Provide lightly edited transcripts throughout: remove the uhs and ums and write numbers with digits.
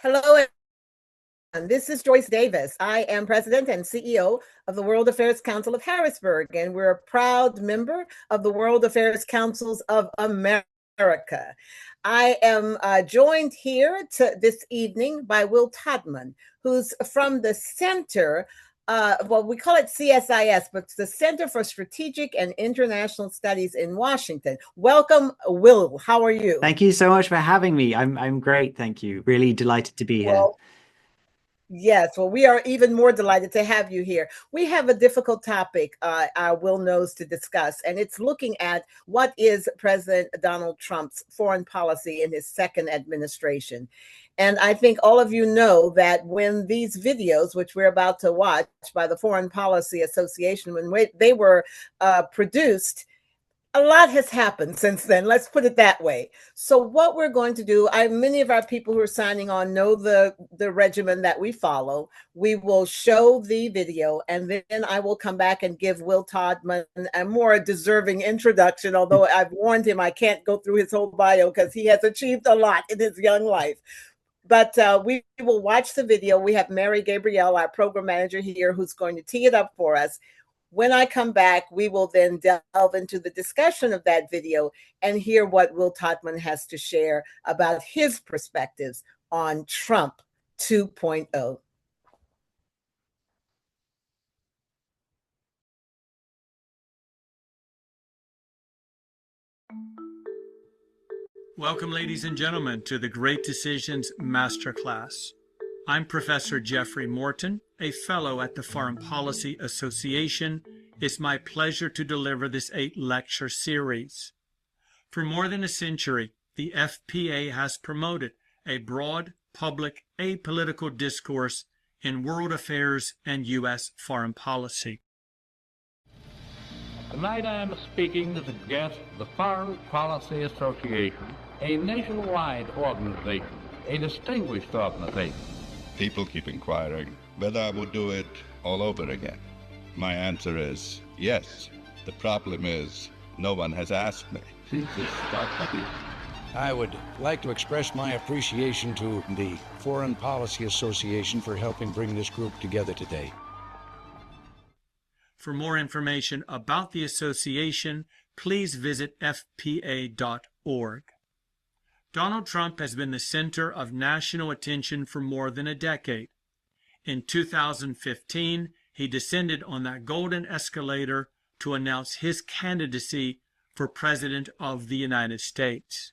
Hello, everyone. This is Joyce Davis. I am President and CEO of the World Affairs Council of Harrisburg, and we're a proud member of the World Affairs Councils of America. I am joined here this evening by Will Todman, who's from the Center, we call it CSIS, but it's the Center for Strategic and International Studies in Washington. Welcome, Will. How are you? Thank you so much for having me. I'm great, thank you. Really delighted to be here. Well, yes, well, we are even more delighted to have you here. We have a difficult topic, our Will knows, to discuss, and it's looking at what is President Donald Trump's foreign policy in his second administration. And I think all of you know that when these videos, which we're about to watch by the Foreign Policy Association, when they were produced, a lot has happened since then. Let's put it that way. So what we're going to do, many of our people who are signing on know the regimen that we follow. We will show the video, and then I will come back and give Will Todman a more deserving introduction, although I've warned him I can't go through his whole bio because he has achieved a lot in his young life. But we will watch the video. We have Mary Gabrielle, our program manager here, who's going to tee it up for us. When I come back, we will then delve into the discussion of that video and hear what Will Todman has to share about his perspectives on Trump 2.0. Welcome, ladies and gentlemen, to the Great Decisions Masterclass. I'm Professor Jeffrey Morton, a fellow at the Foreign Policy Association. It's my pleasure to deliver this 8-lecture series. For more than a century, the FPA has promoted a broad, public, apolitical discourse in world affairs and U.S. foreign policy. Tonight I am speaking as a guest of the Foreign Policy Association, a nationwide organization, a distinguished organization. People keep inquiring whether I would do it all over again. My answer is yes. The problem is no one has asked me. I would like to express my appreciation to the Foreign Policy Association for helping bring this group together today. For more information about the association, please visit fpa.org. Donald Trump has been the center of national attention for more than a decade. In 2015, he descended on that golden escalator to announce his candidacy for President of the United States.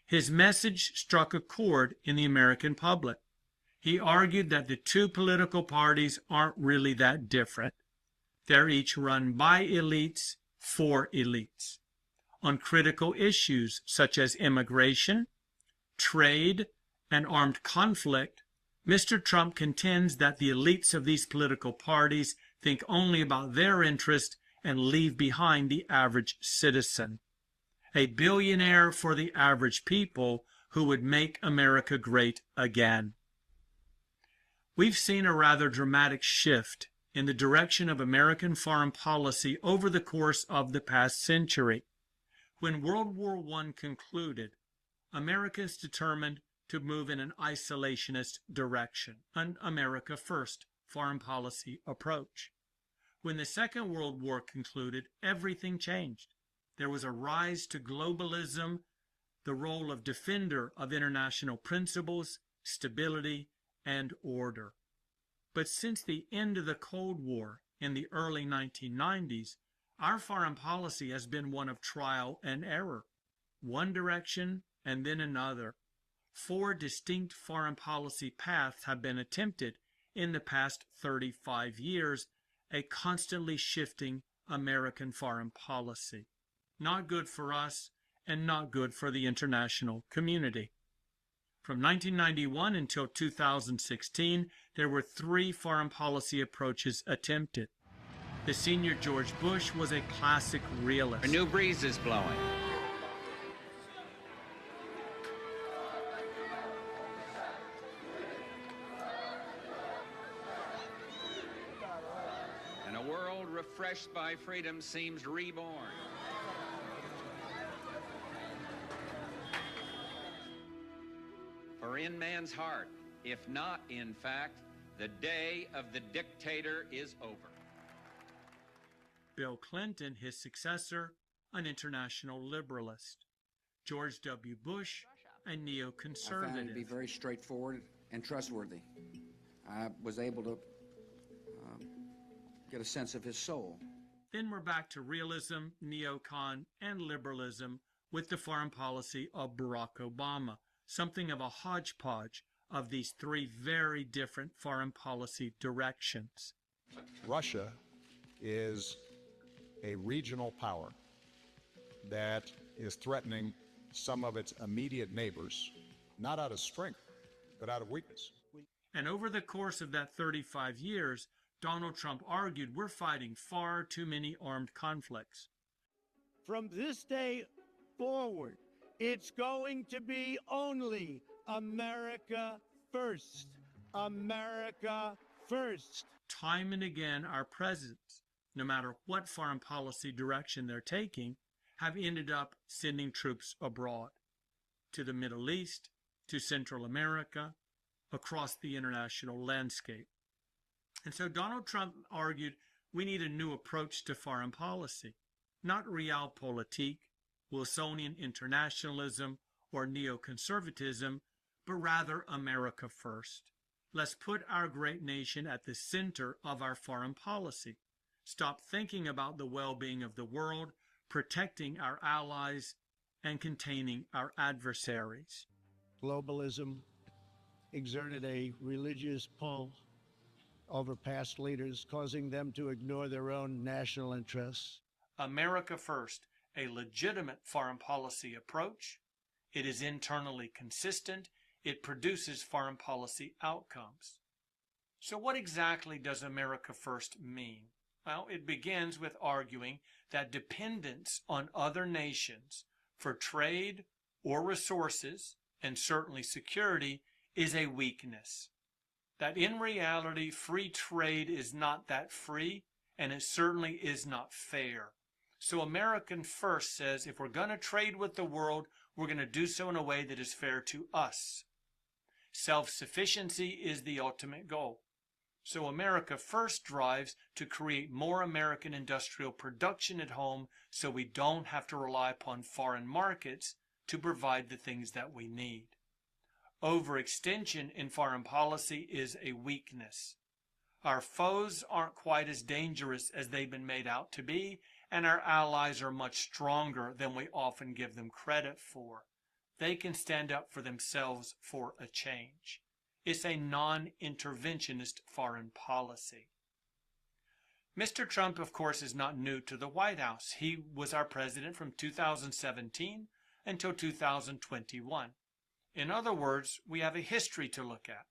His message struck a chord in the American public. He argued that the two political parties aren't really that different. They're each run by elites for elites. On critical issues such as immigration, trade, and armed conflict, Mr. Trump contends that the elites of these political parties think only about their interest and leave behind the average citizen. A billionaire for the average people who would make America great again. We've seen a rather dramatic shift in the direction of American foreign policy over the course of the past century. When World War I concluded, Americans determined to move in an isolationist direction, an America First foreign policy approach. When the Second World War concluded, everything changed. There was a rise to globalism, the role of defender of international principles, stability, and order. But since the end of the Cold War in the early 1990s, our foreign policy has been one of trial and error. One direction and then another. 4 distinct foreign policy paths have been attempted in the past 35 years, a constantly shifting American foreign policy. Not good for us and not good for the international community. From 1991 until 2016, there were 3 foreign policy approaches attempted. The senior George Bush was a classic realist. A new breeze is blowing. And a world refreshed by freedom seems reborn. or in man's heart. If not, in fact, the day of the dictator is over. Bill Clinton, his successor, an international liberalist. George W. Bush, a neoconservative. I found it to be very straightforward and trustworthy. I was able to get a sense of his soul. Then we're back to realism, neocon, and liberalism with the foreign policy of Barack Obama, something of a hodgepodge of these three very different foreign policy directions. Russia is a regional power that is threatening some of its immediate neighbors, not out of strength, but out of weakness. And over the course of that 35 years, Donald Trump argued we're fighting far too many armed conflicts. From this day forward, it's going to be only America first. America first. Time and again, our presidents, no matter what foreign policy direction they're taking, have ended up sending troops abroad, to the Middle East, to Central America, across the international landscape. And so Donald Trump argued we need a new approach to foreign policy, not realpolitik, Wilsonian internationalism, or neoconservatism, but rather America first. Let's put our great nation at the center of our foreign policy. Stop thinking about the well-being of the world, protecting our allies, and containing our adversaries. Globalism exerted a religious pull over past leaders, causing them to ignore their own national interests. America first, a legitimate foreign policy approach. It is internally consistent. It produces foreign policy outcomes. So what exactly does America first mean? Well, it begins with arguing that dependence on other nations for trade or resources, and certainly security, is a weakness. That in reality, free trade is not that free, and it certainly is not fair. So American First says if we're going to trade with the world, we're going to do so in a way that is fair to us. Self-sufficiency is the ultimate goal. So America First drives to create more American industrial production at home so we don't have to rely upon foreign markets to provide the things that we need. Overextension in foreign policy is a weakness. Our foes aren't quite as dangerous as they've been made out to be, and our allies are much stronger than we often give them credit for. They can stand up for themselves for a change. It's a non-interventionist foreign policy. Mr. Trump, of course, is not new to the White House. He was our president from 2017 until 2021. In other words, we have a history to look at.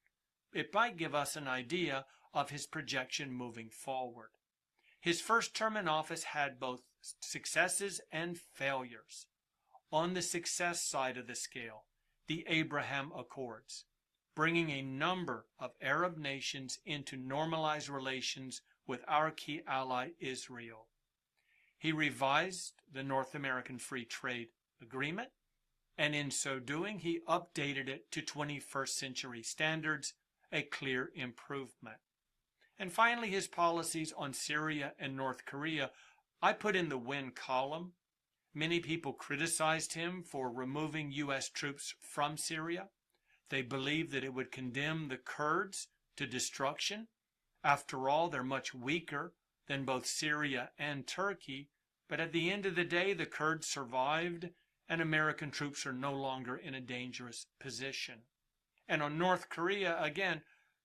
It might give us an idea of his projection moving forward. His first term in office had both successes and failures. On the success side of the scale, the Abraham Accords, bringing a number of Arab nations into normalized relations with our key ally Israel. He revised the North American Free Trade Agreement, and in so doing, he updated it to 21st century standards, a clear improvement. And finally, his policies on Syria and North Korea, I put in the win column. Many people criticized him for removing U.S. troops from Syria. They believed that it would condemn the Kurds to destruction. After all, they're much weaker than both Syria and Turkey. But at the end of the day, the Kurds survived, and American troops are no longer in a dangerous position. And on North Korea, again,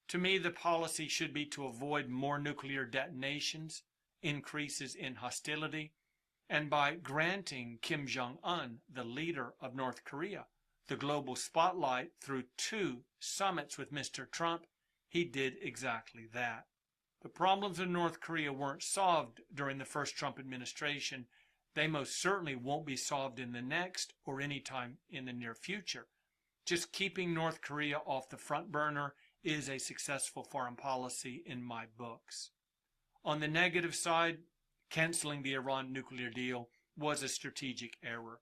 to me, the policy should be to avoid more nuclear detonations, increases in hostility, and by granting Kim Jong-un, the leader of North Korea, the global spotlight through 2 summits with Mr. Trump, he did exactly that. The problems in North Korea weren't solved during the first Trump administration. They most certainly won't be solved in the next or any time in the near future. Just keeping North Korea off the front burner is a successful foreign policy in my books. On the negative side, canceling the Iran nuclear deal was a strategic error.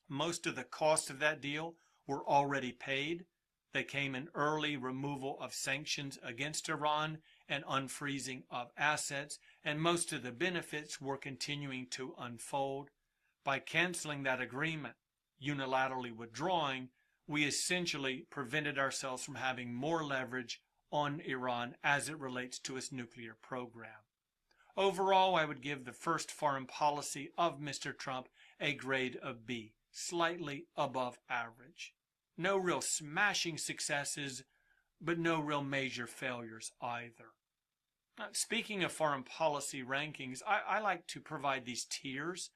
Most of the costs of that deal were already paid. They came in early removal of sanctions against Iran and unfreezing of assets, and most of the benefits were continuing to unfold. By canceling that agreement, unilaterally withdrawing, we essentially prevented ourselves from having more leverage on Iran as it relates to its nuclear program. Overall, I would give the first foreign policy of Mr. Trump a grade of B, slightly above average. No real smashing successes, but no real major failures either. Speaking of foreign policy rankings, I like to provide these tiers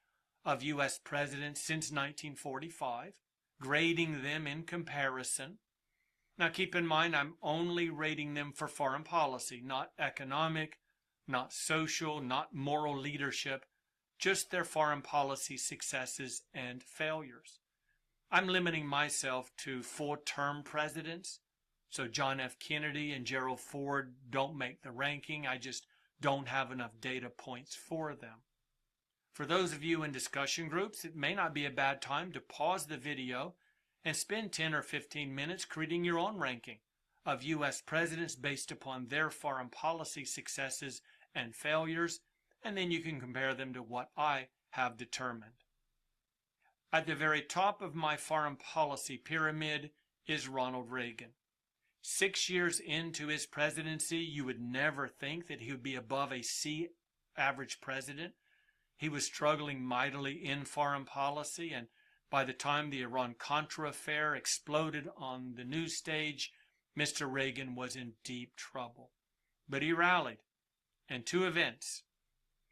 of U.S. presidents since 1945, grading them in comparison. Now keep in mind, I'm only rating them for foreign policy, not economic, not social, not moral leadership, just their foreign policy successes and failures. I'm limiting myself to 4-term presidents, so John F. Kennedy and Gerald Ford don't make the ranking. I just don't have enough data points for them. For those of you in discussion groups, it may not be a bad time to pause the video and spend 10 or 15 minutes creating your own ranking of U.S. presidents based upon their foreign policy successes and failures, and then you can compare them to what I have determined. At the very top of my foreign policy pyramid is Ronald Reagan. 6 years into his presidency, you would never think that he would be above a C average president. He was struggling mightily in foreign policy, and by the time the Iran-Contra affair exploded on the news stage, Mr. Reagan was in deep trouble. But he rallied, and 2 events,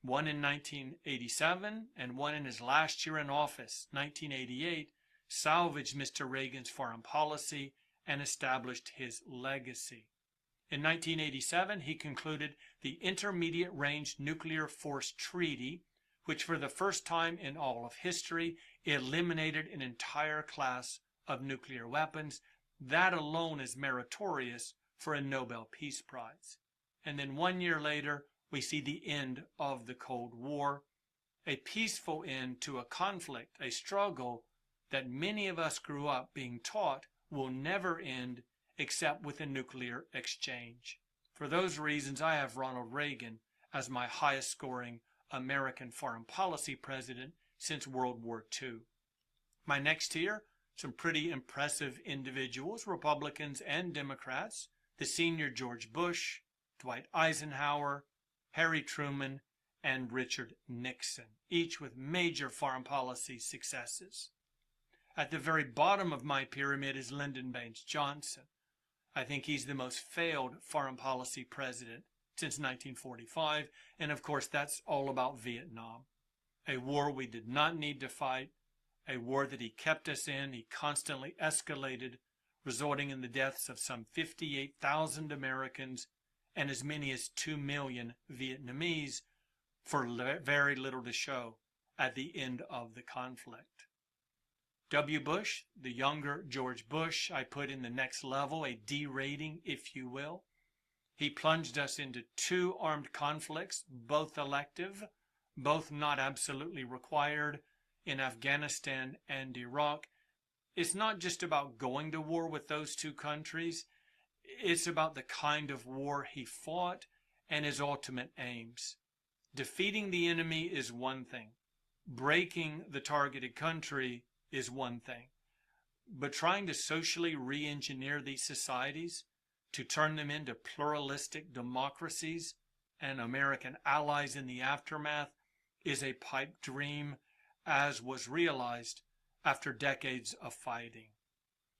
one in 1987 and one in his last year in office, 1988, salvaged Mr. Reagan's foreign policy and established his legacy. In 1987, he concluded the Intermediate Range Nuclear Force Treaty, which for the first time in all of history eliminated an entire class of nuclear weapons. That alone is meritorious for a Nobel Peace Prize. And then 1 year later, we see the end of the Cold War, a peaceful end to a conflict, a struggle that many of us grew up being taught will never end except with a nuclear exchange. For those reasons, I have Ronald Reagan as my highest scoring American foreign policy president since World War II. My next tier, some pretty impressive individuals, Republicans and Democrats, the senior George Bush, Dwight Eisenhower, Harry Truman, and Richard Nixon, each with major foreign policy successes. At the very bottom of my pyramid is Lyndon Baines Johnson. I think he's the most failed foreign policy president since 1945, and of course that's all about Vietnam. A war we did not need to fight, a war that he kept us in, he constantly escalated, resulting in the deaths of some 58,000 Americans and as many as 2 million Vietnamese for very little to show at the end of the conflict. W. Bush, the younger George Bush, I put in the next level, a D rating, if you will. He plunged us into 2 armed conflicts, both elective, both not absolutely required, in Afghanistan and Iraq. It's not just about going to war with those 2 countries. It's about the kind of war he fought and his ultimate aims. Defeating the enemy is one thing. Breaking the targeted country is one thing. But trying to socially re-engineer these societies, to turn them into pluralistic democracies and American allies in the aftermath, is a pipe dream, as was realized after decades of fighting.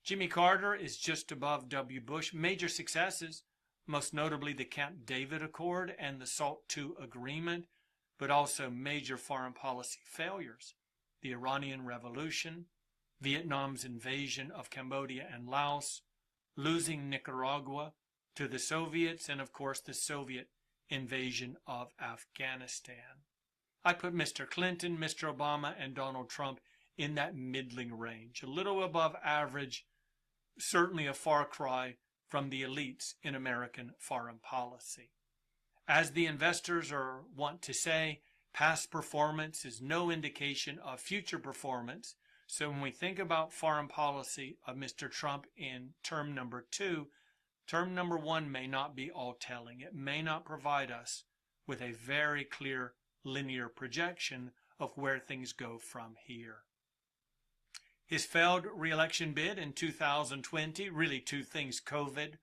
Jimmy Carter is just above W. Bush. Major successes, most notably the Camp David Accord and the SALT II Agreement, but also major foreign policy failures. The Iranian Revolution, Vietnam's invasion of Cambodia and Laos, losing Nicaragua to the Soviets, and of course the Soviet invasion of Afghanistan. I put Mr. Clinton, Mr. Obama, and Donald Trump in that middling range, a little above average, certainly a far cry from the elites in American foreign policy. As the investors are wont to say, past performance is no indication of future performance, So when we think about foreign policy of Mr. Trump in term number 2, term number 1 may not be all telling. It may not provide us with a very clear linear projection of where things go from here. His failed re-election bid in 2020, really two things: COVID,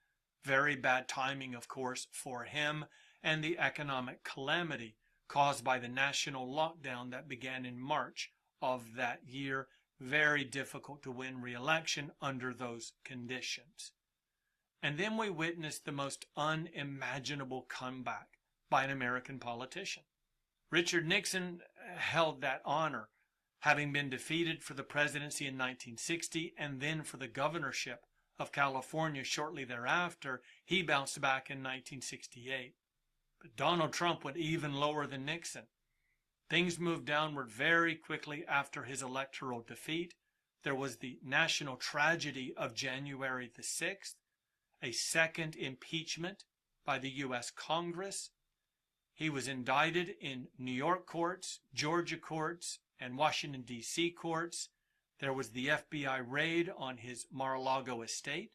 very bad timing, of course, for him, and the economic calamity caused by the national lockdown that began in March of that year. Very difficult to win re-election under those conditions. And then we witnessed the most unimaginable comeback by an American politician. Richard Nixon held that honor, having been defeated for the presidency in 1960 and then for the governorship of California shortly thereafter. He bounced back in 1968. But Donald Trump went even lower than Nixon. Things moved downward very quickly after his electoral defeat. There was the national tragedy of January the 6th, a second impeachment by the U.S. Congress. He was indicted in New York courts, Georgia courts, and Washington, D.C. courts. There was the FBI raid on his Mar-a-Lago estate,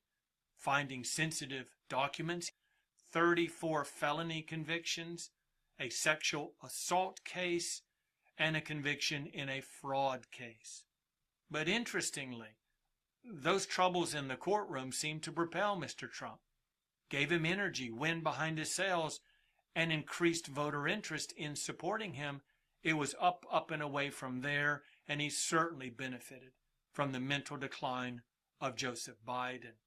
finding sensitive documents, 34 felony convictions, a sexual assault case, and a conviction in a fraud case. But interestingly, those troubles in the courtroom seemed to propel Mr. Trump, gave him energy, wind behind his sails, and increased voter interest in supporting him. It was up, up, and away from there, and he certainly benefited from the mental decline of Joseph Biden.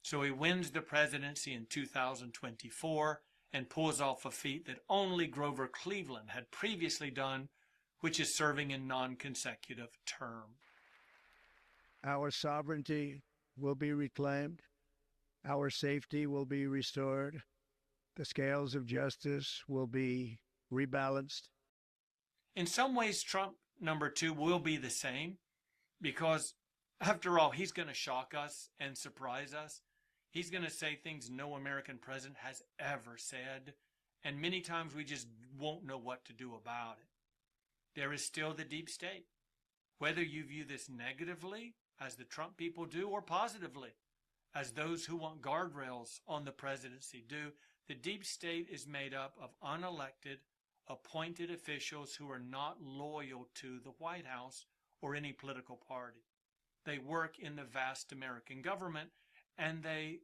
So he wins the presidency in 2024 and pulls off a feat that only Grover Cleveland had previously done, which is serving in non-consecutive terms. Our sovereignty will be reclaimed. Our safety will be restored. The scales of justice will be rebalanced. In some ways, Trump number 2 will be the same, because after all, he's going to shock us and surprise us. He's going to say things no American president has ever said, and many times we just won't know what to do about it. There is still the deep state. Whether you view this negatively, as the Trump people do, or positively, as those who want guardrails on the presidency do, the deep state is made up of unelected, appointed officials who are not loyal to the White House or any political party. They work in the vast American government, and they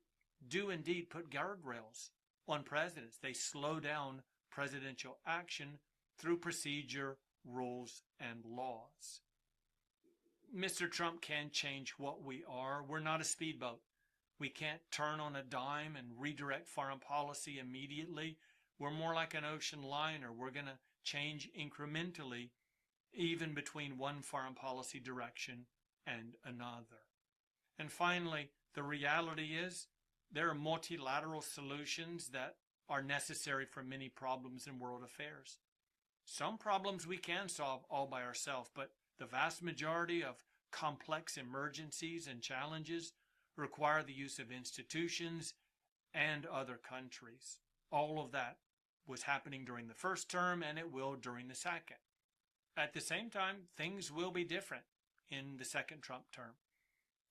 do indeed put guardrails on presidents. They slow down presidential action through procedure, rules, and laws. Mr. Trump can change what we are. We're not a speedboat. We can't turn on a dime and redirect foreign policy immediately. We're more like an ocean liner. We're going to change incrementally, even between one foreign policy direction and another. And finally, the reality is there are multilateral solutions that are necessary for many problems in world affairs. Some problems we can solve all by ourselves, but the vast majority of complex emergencies and challenges require the use of institutions and other countries. All of that was happening during the first term, and it will during the second. At the same time, things will be different in the second Trump term.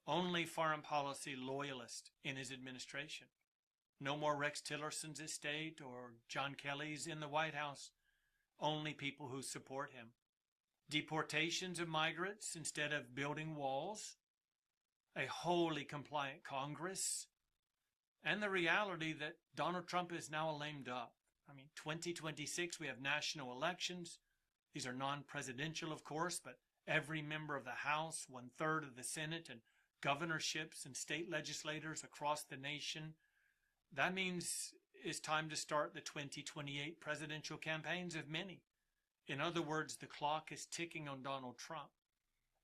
Only foreign policy loyalists in his administration. No more Rex Tillerson's estate or John Kelly's in the White House. Only people who support him. Deportations of migrants instead of building walls. A wholly compliant Congress. And the reality that Donald Trump is now a lame duck. 2026, we have national elections. These are non-presidential, of course, but every member of the House, 1/3 of the Senate, and governorships and state legislators across the nation. That means it's time to start the 2028 presidential campaigns of many. In other words, the clock is ticking on Donald Trump.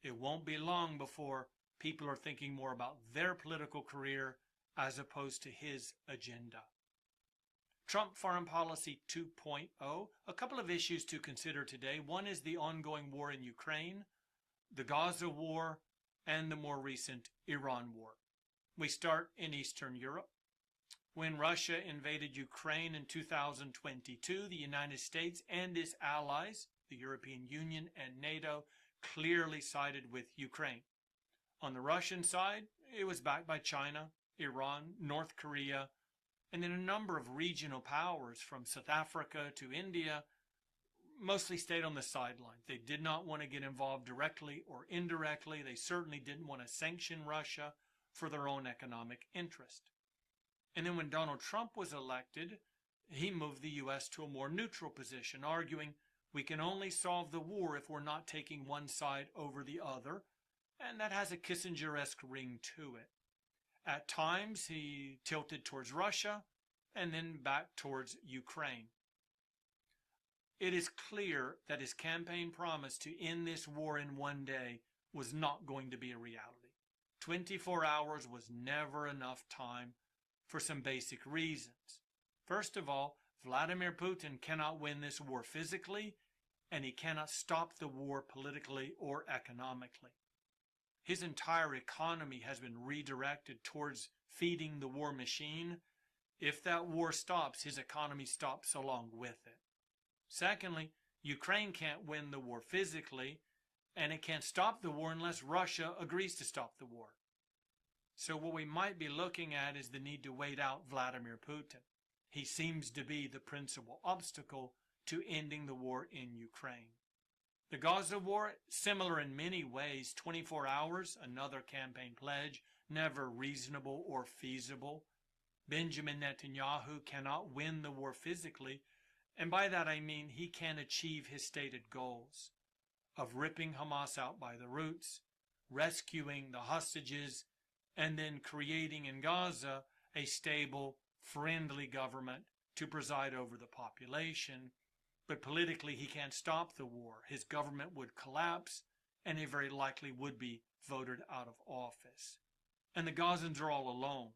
It won't be long before people are thinking more about their political career as opposed to his agenda. Trump Foreign Policy 2.0, a couple of issues to consider today. One is the ongoing war in Ukraine, the Gaza war, and the more recent Iran war. We start in Eastern Europe. When Russia invaded Ukraine in 2022, the United States and its allies, the European Union and NATO, clearly sided with Ukraine. On the Russian side, it was backed by China, Iran, North Korea, and then a number of regional powers from South Africa to India mostly stayed on the sidelines. They did not want to get involved directly or indirectly. They certainly didn't want to sanction Russia for their own economic interest. And then when Donald Trump was elected, he moved the U.S. to a more neutral position, arguing we can only solve the war if we're not taking one side over the other, and that has a Kissinger-esque ring to it. At times, he tilted towards Russia and then back towards Ukraine. It is clear that his campaign promise to end this war in one day was not going to be a reality. 24 hours was never enough time for some basic reasons. First of all, Vladimir Putin cannot win this war physically, and he cannot stop the war politically or economically. His entire economy has been redirected towards feeding the war machine. If that war stops, his economy stops along with it. Secondly, Ukraine can't win the war physically, and it can't stop the war unless Russia agrees to stop the war. So what we might be looking at is the need to wait out Vladimir Putin. He seems to be the principal obstacle to ending the war in Ukraine. The Gaza war, similar in many ways, 24 hours, another campaign pledge, never reasonable or feasible. Benjamin Netanyahu cannot win the war physically, and by that I mean he can't achieve his stated goals of ripping Hamas out by the roots, rescuing the hostages, and then creating in Gaza a stable, friendly government to preside over the population. But politically, he can't stop the war. His government would collapse, and he very likely would be voted out of office. And the Gazans are all alone.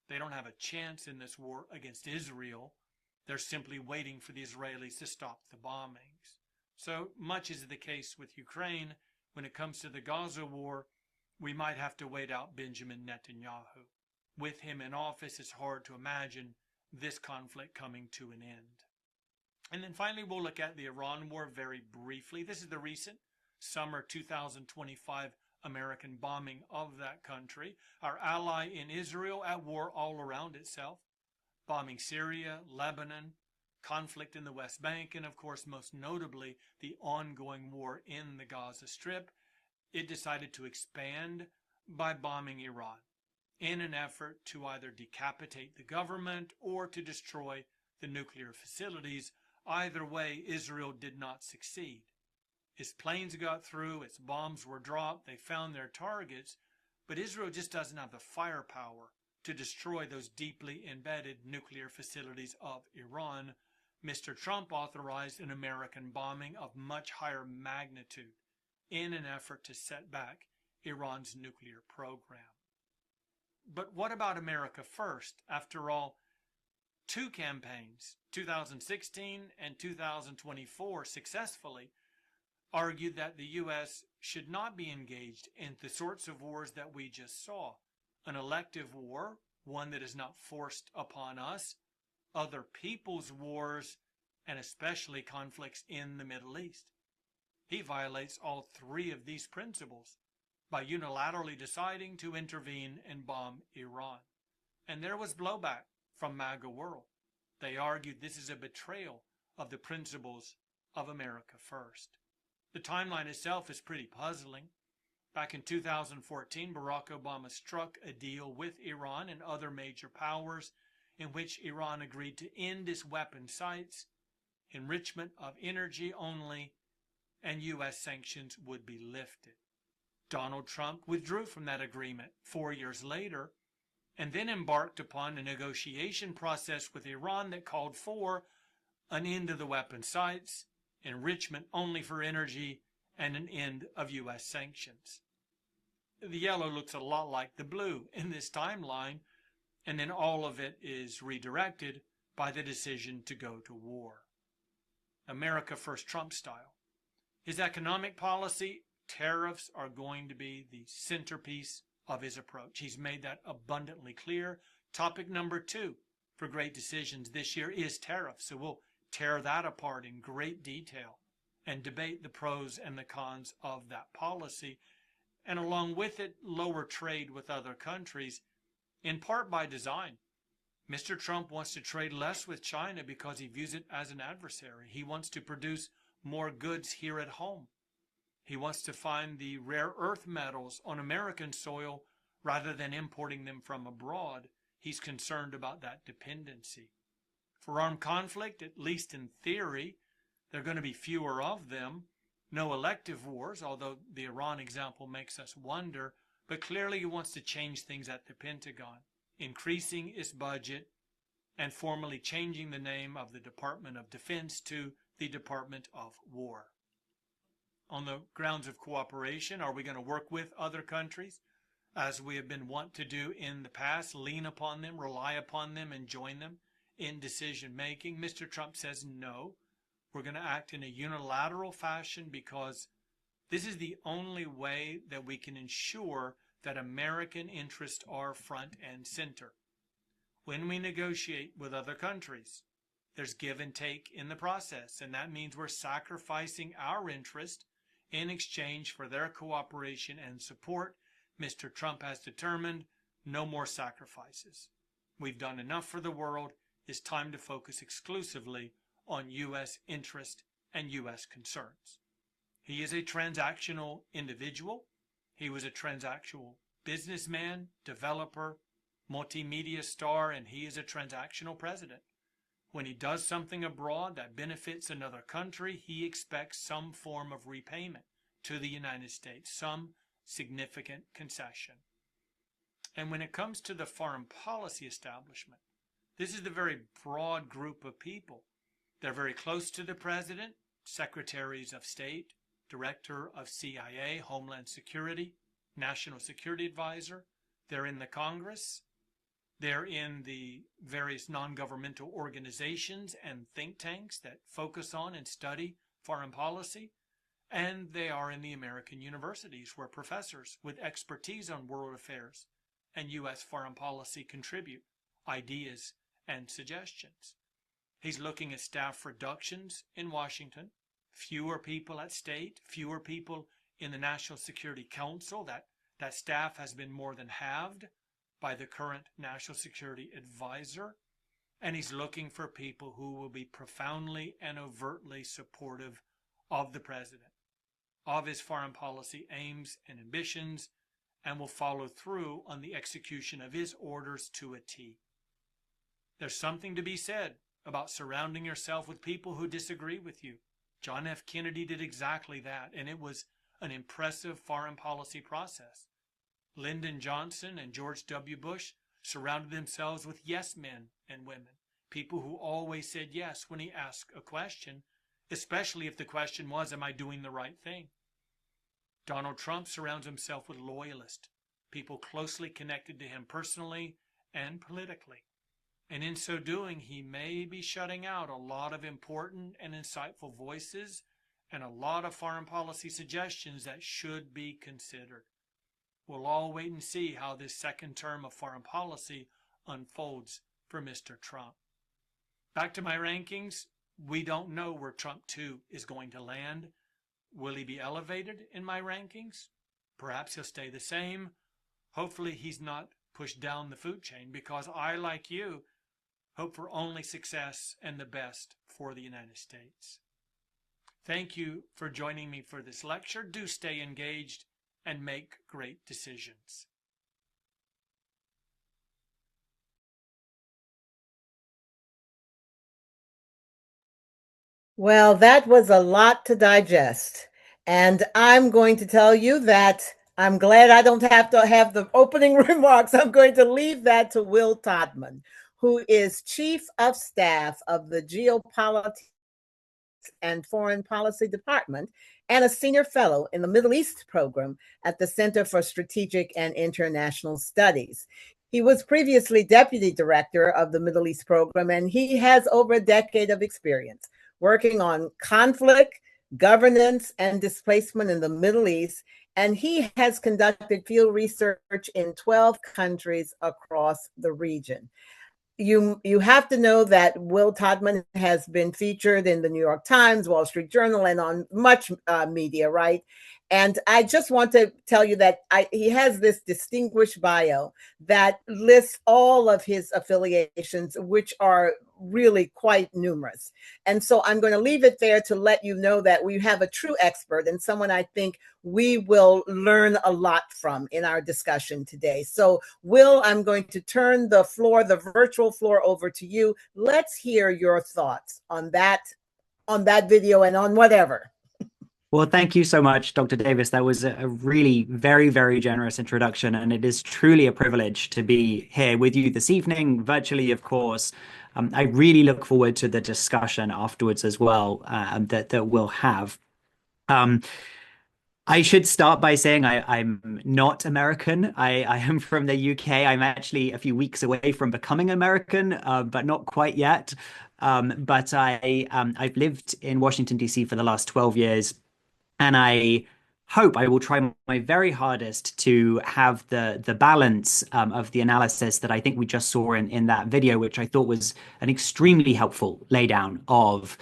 They don't have a chance in this war against Israel. They're simply waiting for the Israelis to stop the bombings. So much is the case with Ukraine. When it comes to the Gaza war, we might have to wait out Benjamin Netanyahu. With him in office, it's hard to imagine this conflict coming to an end. And then finally, we'll look at the Iran war very briefly. This is the recent summer 2025 American bombing of that country. Our ally in Israel at war all around itself, bombing Syria, Lebanon, conflict in the West Bank, and of course, most notably, the ongoing war in the Gaza Strip. It decided to expand by bombing Iran in an effort to either decapitate the government or to destroy the nuclear facilities. Either way, Israel did not succeed. Its planes got through, its bombs were dropped, they found their targets, but Israel just doesn't have the firepower to destroy those deeply embedded nuclear facilities of Iran. Mr. Trump authorized an American bombing of much higher magnitude in an effort to set back Iran's nuclear program. But what about America first? After all, two campaigns, 2016 and 2024, successfully argued that the U.S. should not be engaged in the sorts of wars that we just saw. An elective war, one that is not forced upon us, other people's wars, and especially conflicts in the Middle East. He violates all three of these principles by unilaterally deciding to intervene and bomb Iran. And there was blowback from MAGA world. They argued this is a betrayal of the principles of America first. The timeline itself is pretty puzzling. Back in 2014, Barack Obama struck a deal with Iran and other major powers in which Iran agreed to end its weapon sites, enrichment of energy only, and U.S. sanctions would be lifted. Donald Trump withdrew from that agreement 4 years later, and then embarked upon a negotiation process with Iran that called for an end to the weapon sites, enrichment only for energy, and an end of U.S. sanctions. The yellow looks a lot like the blue in this timeline, and then all of it is redirected by the decision to go to war. America First Trump style. His economic policy, tariffs are going to be the centerpiece of his approach. He's made that abundantly clear. Topic number 2 for great decisions this year is tariffs. So we'll tear that apart in great detail and debate the pros and the cons of that policy, and along with it, lower trade with other countries, in part by design. Mr. Trump wants to trade less with China because he views it as an adversary. He wants to produce more goods here at home. He wants to find the rare earth metals on American soil rather than importing them from abroad. He's concerned about that dependency. For armed conflict, at least in theory, there are going to be fewer of them. No elective wars, although the Iran example makes us wonder, but clearly he wants to change things at the Pentagon, increasing its budget and formally changing the name of the Department of Defense to the Department of War. On the grounds of cooperation, are we going to work with other countries, as we have been wont to do in the past, lean upon them, rely upon them, and join them in decision making? Mr. Trump says no. We're going to act in a unilateral fashion because this is the only way that we can ensure that American interests are front and center. When we negotiate with other countries, there's give and take in the process, and that means we're sacrificing our interest in exchange for their cooperation and support. Mr. Trump has determined no more sacrifices. We've done enough for the world. It's time to focus exclusively on U.S. interest and U.S. concerns. He is a transactional individual. He was a transactional businessman, developer, multimedia star, and he is a transactional president. When he does something abroad that benefits another country, he expects some form of repayment to the United States, some significant concession. And when it comes to the foreign policy establishment, this is the very broad group of people. They're very close to the president, secretaries of state, director of CIA, Homeland Security, National Security Advisor. They're in the Congress. They're in the various non-governmental organizations and think tanks that focus on and study foreign policy. And they are in the American universities where professors with expertise on world affairs and U.S. foreign policy contribute ideas and suggestions. He's looking at staff reductions in Washington, fewer people at state, fewer people in the National Security Council. That staff has been more than halved by the current National Security Advisor. And he's looking for people who will be profoundly and overtly supportive of the president, of his foreign policy aims and ambitions, and will follow through on the execution of his orders to a T. There's something to be said about surrounding yourself with people who disagree with you. John F. Kennedy did exactly that, and it was an impressive foreign policy process. Lyndon Johnson and George W. Bush surrounded themselves with yes men and women, people who always said yes when he asked a question, especially if the question was, am I doing the right thing? Donald Trump surrounds himself with loyalists, people closely connected to him personally and politically. And in so doing, he may be shutting out a lot of important and insightful voices and a lot of foreign policy suggestions that should be considered. We'll all wait and see how this second term of foreign policy unfolds for Mr. Trump. Back to my rankings, we don't know where Trump 2 is going to land. Will he be elevated in my rankings? Perhaps he'll stay the same. Hopefully he's not pushed down the food chain, because I, like you, hope for only success and the best for the United States. Thank you for joining me for this lecture. Do stay engaged and make great decisions. Well, that was a lot to digest. And I'm going to tell you that I'm glad I don't have to have the opening remarks. I'm going to leave that to Will Todman, who is Chief of Staff of the Geopolitics and Foreign Policy Department and a Senior Fellow in the Middle East Program at the Center for Strategic and International Studies. He was previously Deputy Director of the Middle East Program, and he has over a decade of experience working on conflict, governance, and displacement in the Middle East, and he has conducted field research in 12 countries across the region. you have to know that Will Todman has been featured in the New York Times, Wall Street Journal, and on much media, right? And I just want to tell you that he has this distinguished bio that lists all of his affiliations, which are really quite numerous. And so I'm going to leave it there to let you know that we have a true expert and someone I think we will learn a lot from in our discussion today. So, Will, I'm going to turn the floor, the virtual floor, over to you. Let's hear your thoughts on that video and on whatever. Well, thank you so much, Dr. Davis. That was a really very, very generous introduction, and it is truly a privilege to be here with you this evening, virtually, of course. I really look forward to the discussion afterwards as well that we'll have. I should start by saying I'm not American. I am from the UK. I'm actually a few weeks away from becoming American, but not quite yet. But I've lived in Washington, D.C. for the last 12 years. And I hope I will try my very hardest to have the balance of the analysis that I think we just saw in that video, which I thought was an extremely helpful laydown of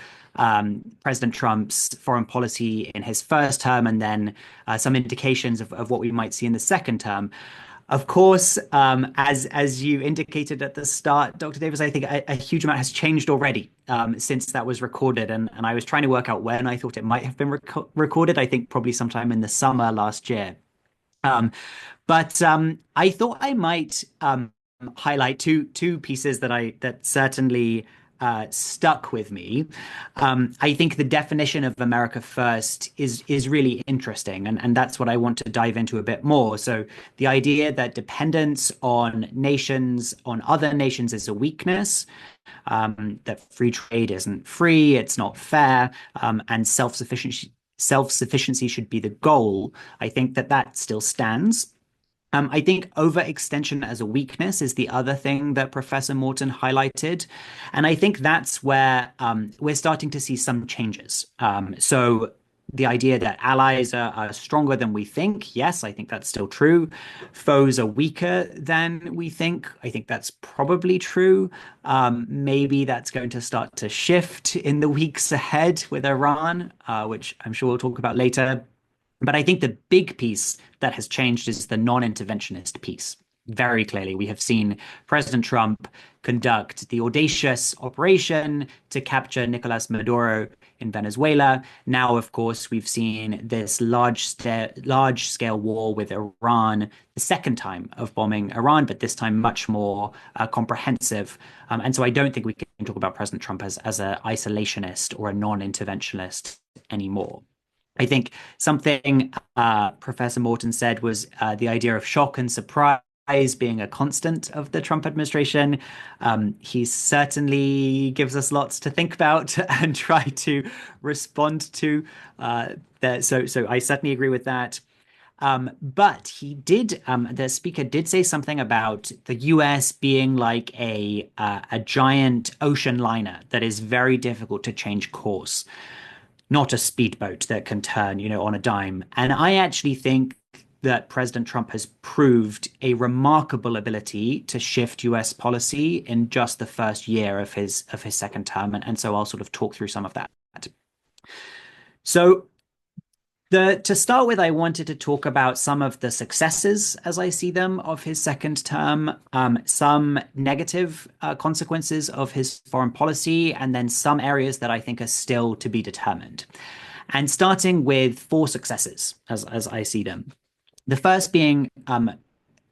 President Trump's foreign policy in his first term, and then some indications of what we might see in the second term. Of course, as you indicated at the start, Dr. Davis, I think a huge amount has changed already since that was recorded. And I was trying to work out when I thought it might have been recorded. I think probably sometime in the summer last year. But I thought I might highlight two pieces that certainly stuck with me. I think the definition of America first is really interesting, and that's what I want to dive into a bit more. So the idea that dependence on other nations is a weakness, that free trade isn't free, it's not fair, and self-sufficiency should be the goal. I think that still stands. I think overextension as a weakness is the other thing that Professor Morton highlighted. And I think that's where we're starting to see some changes. So the idea that allies are stronger than we think, yes, I think that's still true. Foes are weaker than we think. I think that's probably true. Maybe that's going to start to shift in the weeks ahead with Iran, which I'm sure we'll talk about later. But I think the big piece that has changed is the non-interventionist piece. Very clearly, we have seen President Trump conduct the audacious operation to capture Nicolas Maduro in Venezuela. Now, of course, we've seen this large-scale war with Iran, the second time of bombing Iran, but this time much more comprehensive. And so I don't think we can talk about President Trump as an isolationist or a non-interventionist anymore. I think something Professor Morton said was the idea of shock and surprise being a constant of the Trump administration. He certainly gives us lots to think about and try to respond to. So I certainly agree with that. But the speaker did say something about the US being like a giant ocean liner that is very difficult to change course. Not a speedboat that can turn, on a dime. And I actually think that President Trump has proved a remarkable ability to shift US policy in just the first year of his second term. And so I'll sort of talk through some of that. So to start with, I wanted to talk about some of the successes, as I see them, of his second term, some negative consequences of his foreign policy, and then some areas that I think are still to be determined. And starting with 4 successes, as I see them. The first being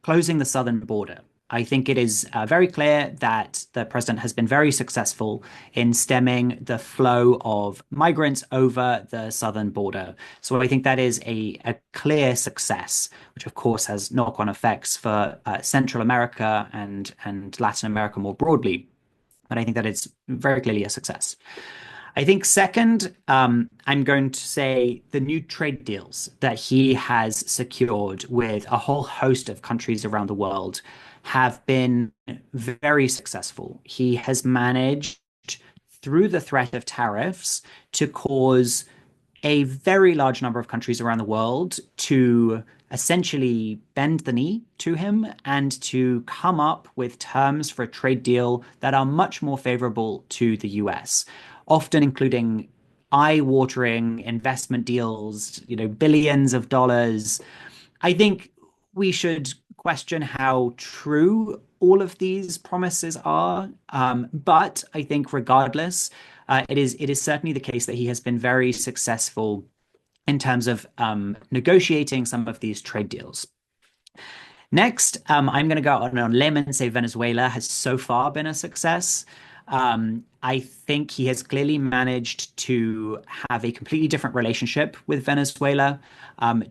closing the southern border. I think it is very clear that the president has been very successful in stemming the flow of migrants over the southern border. So I think that is a clear success, which of course has knock-on effects for Central America and Latin America more broadly. But I think that it's very clearly a success. I think second, I'm going to say the new trade deals that he has secured with a whole host of countries around the world have been very successful. He has managed, through the threat of tariffs, to cause a very large number of countries around the world to essentially bend the knee to him and to come up with terms for a trade deal that are much more favorable to the US, often including eye-watering investment deals, billions of dollars. I think we should question how true all of these promises are. But I think regardless, it is certainly the case that he has been very successful in terms of negotiating some of these trade deals. Next, I'm going to go on a limb and say Venezuela has so far been a success. I think he has clearly managed to have a completely different relationship with Venezuela,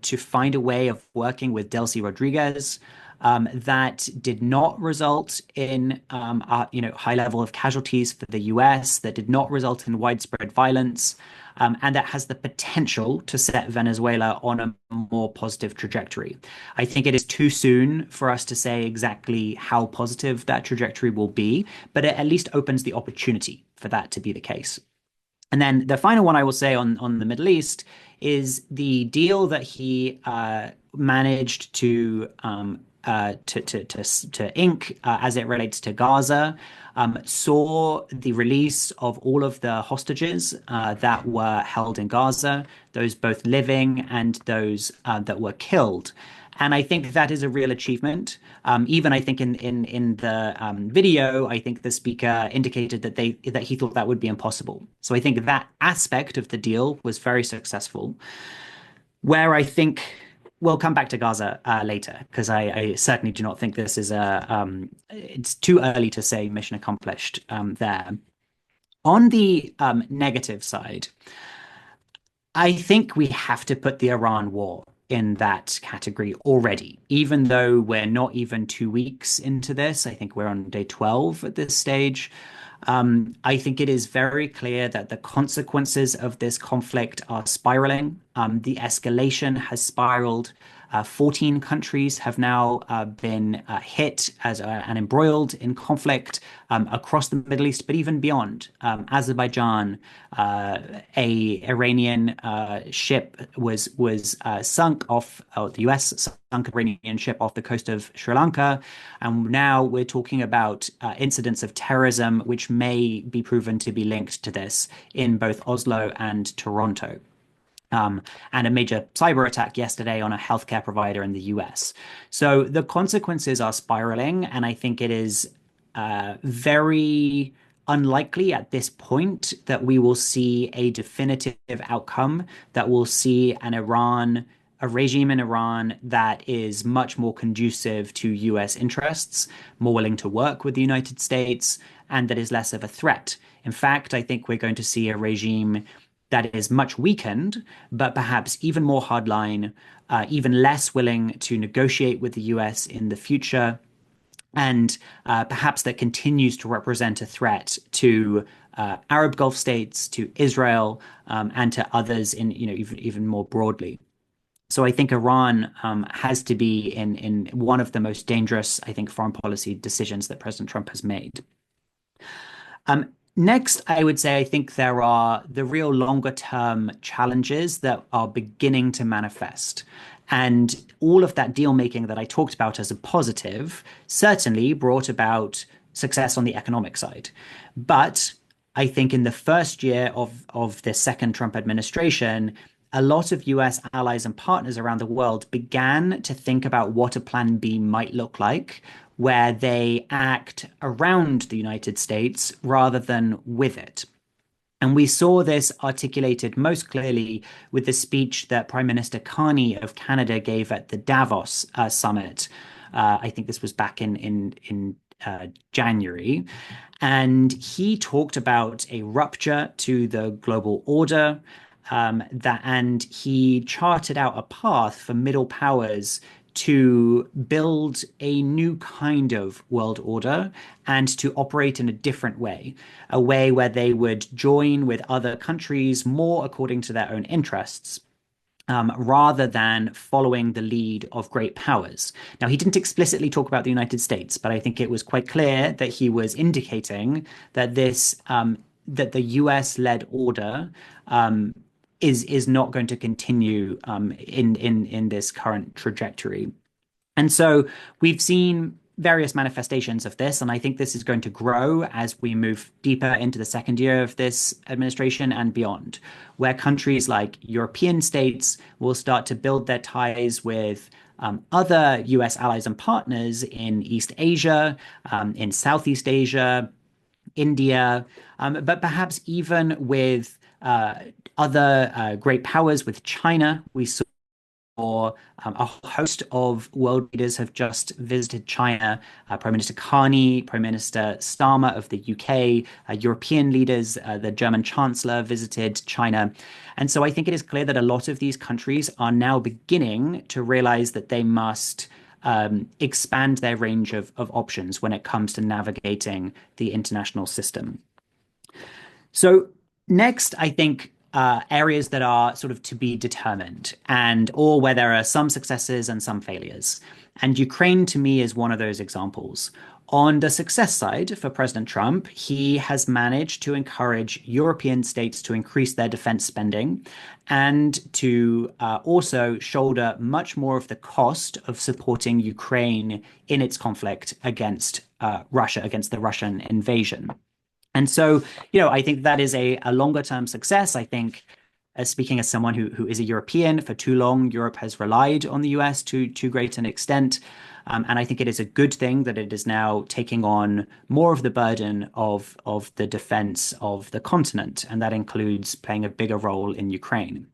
to find a way of working with Delcy Rodriguez that did not result in a high level of casualties for the US, that did not result in widespread violence, and that has the potential to set Venezuela on a more positive trajectory. I think it is too soon for us to say exactly how positive that trajectory will be, but it at least opens the opportunity for that to be the case. And then the final one I will say on the Middle East is the deal that he managed to ink as it relates to Gaza, saw the release of all of the hostages that were held in Gaza, those both living and those that were killed. And I think that is a real achievement. Even I think in the video, I think the speaker indicated that he thought that would be impossible. So I think that aspect of the deal was very successful. Where I think we'll come back to Gaza later, because I certainly do not think this is it's too early to say mission accomplished there. On the negative side, I think we have to put the Iran war in that category already, even though we're not even 2 weeks into this. I think we're on day 12 at this stage. I think it is very clear that the consequences of this conflict are spiraling. The escalation has spiraled. 14 countries have now been hit and embroiled in conflict across the Middle East, but even beyond. Azerbaijan, a Iranian ship was sunk off, the US sunk an Iranian ship off the coast of Sri Lanka. And now we're talking about incidents of terrorism, which may be proven to be linked to this in both Oslo and Toronto. And a major cyber attack yesterday on a healthcare provider in the US. So the consequences are spiraling, and I think it is very unlikely at this point that we will see a definitive outcome, that we'll see a regime in Iran that is much more conducive to US interests, more willing to work with the United States, and that is less of a threat. In fact, I think we're going to see a regime that is much weakened, but perhaps even more hardline, even less willing to negotiate with the US in the future, and perhaps that continues to represent a threat to Arab Gulf states, to Israel, and to others in even more broadly. So I think Iran has to be in one of the most dangerous, I think, foreign policy decisions that President Trump has made. Next, I would say I think there are the real longer-term challenges that are beginning to manifest. And all of that deal-making that I talked about as a positive certainly brought about success on the economic side. But I think in the first year of the second Trump administration, a lot of US allies and partners around the world began to think about what a plan B might look like, where they act around the United States rather than with it. And we saw this articulated most clearly with the speech that Prime Minister Carney of Canada gave at the Davos summit. I think this was back in January. And he talked about a rupture to the global order, and he charted out a path for middle powers to build a new kind of world order and to operate in a different way, a way where they would join with other countries more according to their own interests, rather than following the lead of great powers. Now, he didn't explicitly talk about the United States, but I think it was quite clear that he was indicating that that the US-led order is not going to continue in this current trajectory. And so we've seen various manifestations of this, and I think this is going to grow as we move deeper into the second year of this administration and beyond, where countries like European states will start to build their ties with other US allies and partners in East Asia, in Southeast Asia, India, but perhaps even with other great powers, with China. We saw a host of world leaders have just visited China. Prime Minister Carney, Prime Minister Starmer of the UK, European leaders, the German Chancellor visited China. And so I think it is clear that a lot of these countries are now beginning to realize that they must expand their range of options when it comes to navigating the international system. So next, I think areas that are sort of to be determined, or where there are some successes and some failures. And Ukraine, to me, is one of those examples. On the success side for President Trump, he has managed to encourage European states to increase their defense spending and to also shoulder much more of the cost of supporting Ukraine in its conflict against Russia, against the Russian invasion. And so, I think that is a longer term success. I think, speaking as someone who is a European, for too long, Europe has relied on the US to too great an extent. And I think it is a good thing that it is now taking on more of the burden of the defense of the continent. And that includes playing a bigger role in Ukraine.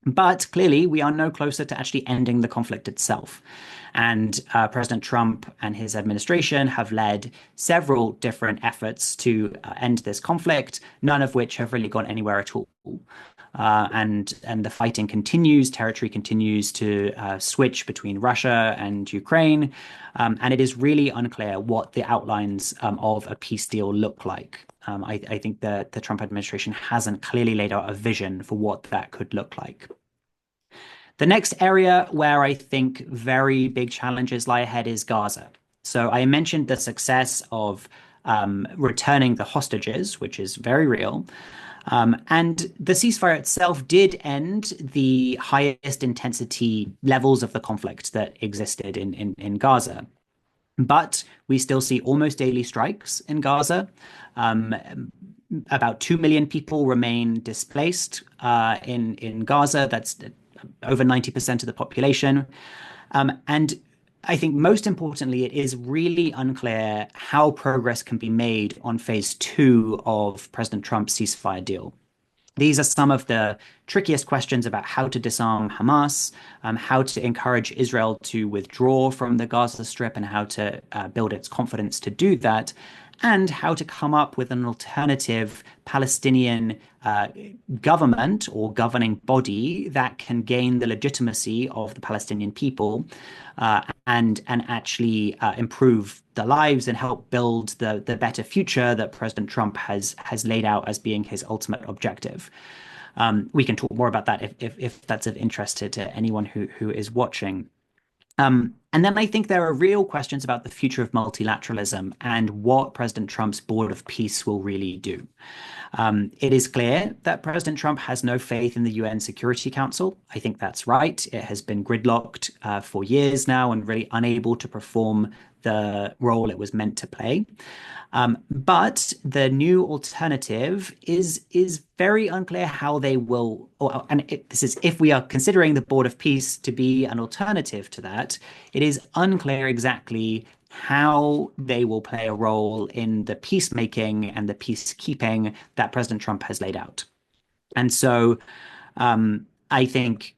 But clearly, we are no closer to actually ending the conflict itself. And President Trump and his administration have led several different efforts to end this conflict, none of which have really gone anywhere at all. And the fighting continues, territory continues to switch between Russia and Ukraine. And it is really unclear what the outlines of a peace deal look like. I think the Trump administration hasn't clearly laid out a vision for what that could look like. The next area where I think very big challenges lie ahead is Gaza. So I mentioned the success of returning the hostages, which is very real. And the ceasefire itself did end the highest intensity levels of the conflict that existed in Gaza. But we still see almost daily strikes in Gaza. About 2 million people remain displaced in Gaza. That's over 90% of the population. And I think most importantly, it is really unclear how progress can be made on phase 2 of President Trump's ceasefire deal. These are some of the trickiest questions about how to disarm Hamas, how to encourage Israel to withdraw from the Gaza Strip and how to build its confidence to do that, and how to come up with an alternative Palestinian government or governing body that can gain the legitimacy of the Palestinian people and actually improve the lives and help build the better future that President Trump has laid out as being his ultimate objective. We can talk more about that if that's of interest to anyone who is watching. And then I think there are real questions about the future of multilateralism and what President Trump's Board of Peace will really do. It is clear that President Trump has no faith in the UN Security Council. I think that's right. It has been gridlocked for years now and really unable to perform the role it was meant to play. But the new alternative is very unclear how they will, this is if we are considering the Board of Peace to be an alternative to that, it is unclear exactly how they will play a role in the peacemaking and the peacekeeping that President Trump has laid out. And so I think,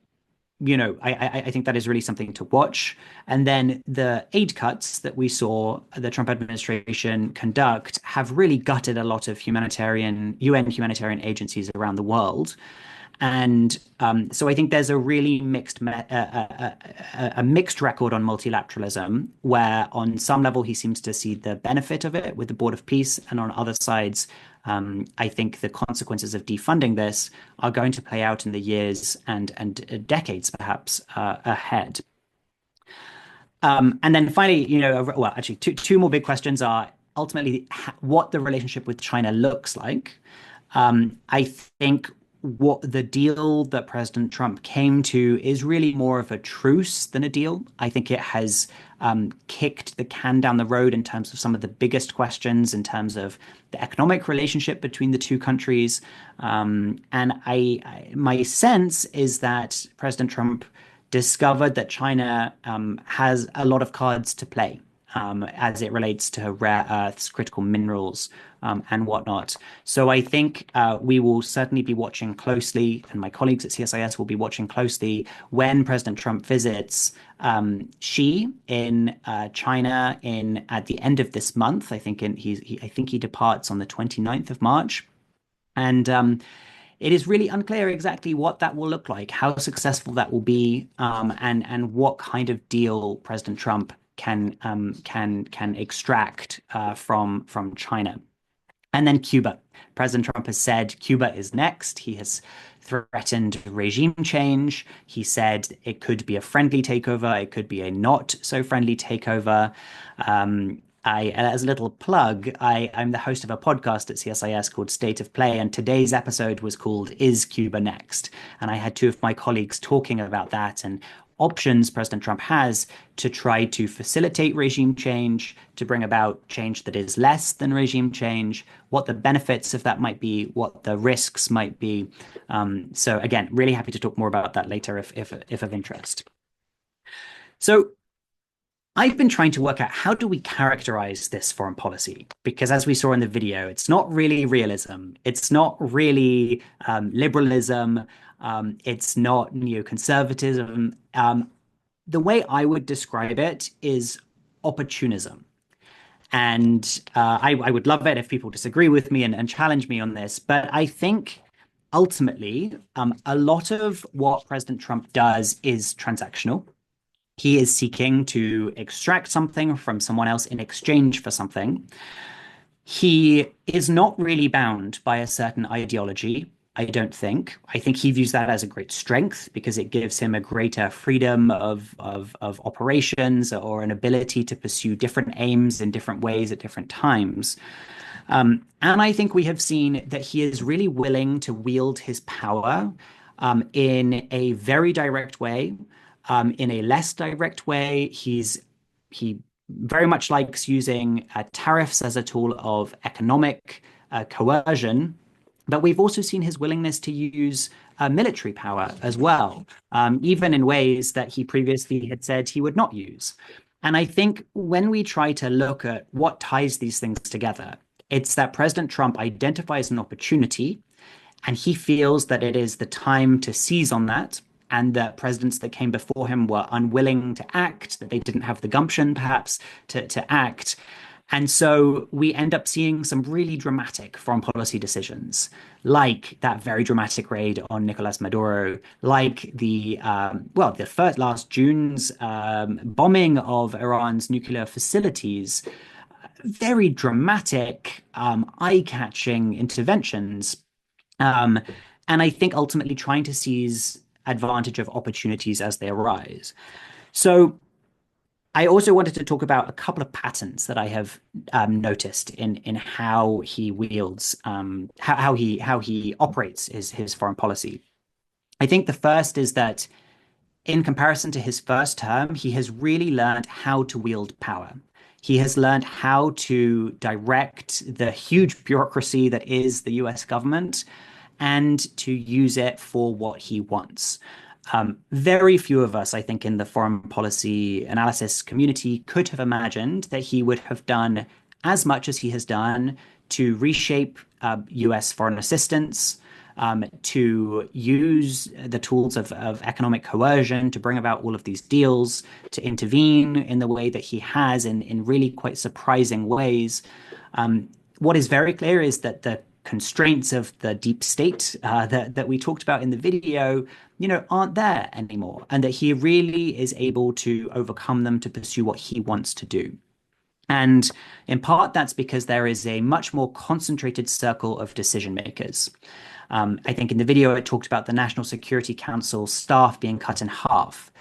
I think that is really something to watch. And then the aid cuts that we saw the Trump administration conduct have really gutted a lot of UN humanitarian agencies around the world. And so I think there's a really mixed record on multilateralism, where on some level he seems to see the benefit of it with the Board of Peace, and on other sides, I think the consequences of defunding this are going to play out in the years and decades perhaps ahead. And then finally, actually two more big questions are ultimately what the relationship with China looks like. I think what the deal that President Trump came to is really more of a truce than a deal. I think it has kicked the can down the road in terms of some of the biggest questions, in terms of the economic relationship between the two countries. And my sense is that President Trump discovered that China has a lot of cards to play as it relates to rare earths, critical minerals, and whatnot. So I think we will certainly be watching closely, and my colleagues at CSIS will be watching closely when President Trump visits Xi in China at the end of this month. I think he departs on the 29th of March. And it is really unclear exactly what that will look like, how successful that will be, and what kind of deal President Trump can extract from China. And then Cuba. President Trump has said Cuba is next. He has threatened regime change. He said it could be a friendly takeover. It could be a not so friendly takeover. As a little plug, I'm the host of a podcast at CSIS called State of Play, and today's episode was called Is Cuba Next? And I had two of my colleagues talking about that and options President Trump has to try to facilitate regime change, to bring about change that is less than regime change, what the benefits of that might be, what the risks might be. So again, really happy to talk more about that later if of interest. So I've been trying to work out, how do we characterize this foreign policy? Because as we saw in the video, it's not really realism. It's not really liberalism. It's not neoconservatism. The way I would describe it is opportunism. And I would love it if people disagree with me and challenge me on this. But I think ultimately, a lot of what President Trump does is transactional. He is seeking to extract something from someone else in exchange for something. He is not really bound by a certain ideology, I don't think. I think he views that as a great strength because it gives him a greater freedom of operations or an ability to pursue different aims in different ways at different times. And I think we have seen that he is really willing to wield his power in a very direct way. In a less direct way, he very much likes using tariffs as a tool of economic coercion, but we've also seen his willingness to use military power as well, even in ways that he previously had said he would not use. And I think when we try to look at what ties these things together, it's that President Trump identifies an opportunity, and he feels that it is the time to seize on that, and that presidents that came before him were unwilling to act, that they didn't have the gumption, perhaps, to act. And so we end up seeing some really dramatic foreign policy decisions, like that very dramatic raid on Nicolas Maduro, like the first last June's bombing of Iran's nuclear facilities. Very dramatic, eye-catching interventions. And I think ultimately trying to seize advantage of opportunities as they arise. So I also wanted to talk about a couple of patterns that I have noticed in how he wields, how he operates his foreign policy. I think the first is that in comparison to his first term, he has really learned how to wield power. He has learned how to direct the huge bureaucracy that is the US government and to use it for what he wants. Very few of us, I think, in the foreign policy analysis community could have imagined that he would have done as much as he has done to reshape US foreign assistance, to use the tools of economic coercion to bring about all of these deals, to intervene in the way that he has in really quite surprising ways. What is very clear is that the constraints of the deep state that we talked about in the video, aren't there anymore, and that he really is able to overcome them to pursue what he wants to do. And in part, that's because there is a much more concentrated circle of decision makers. I think in the video, it talked about the National Security Council staff being cut in half.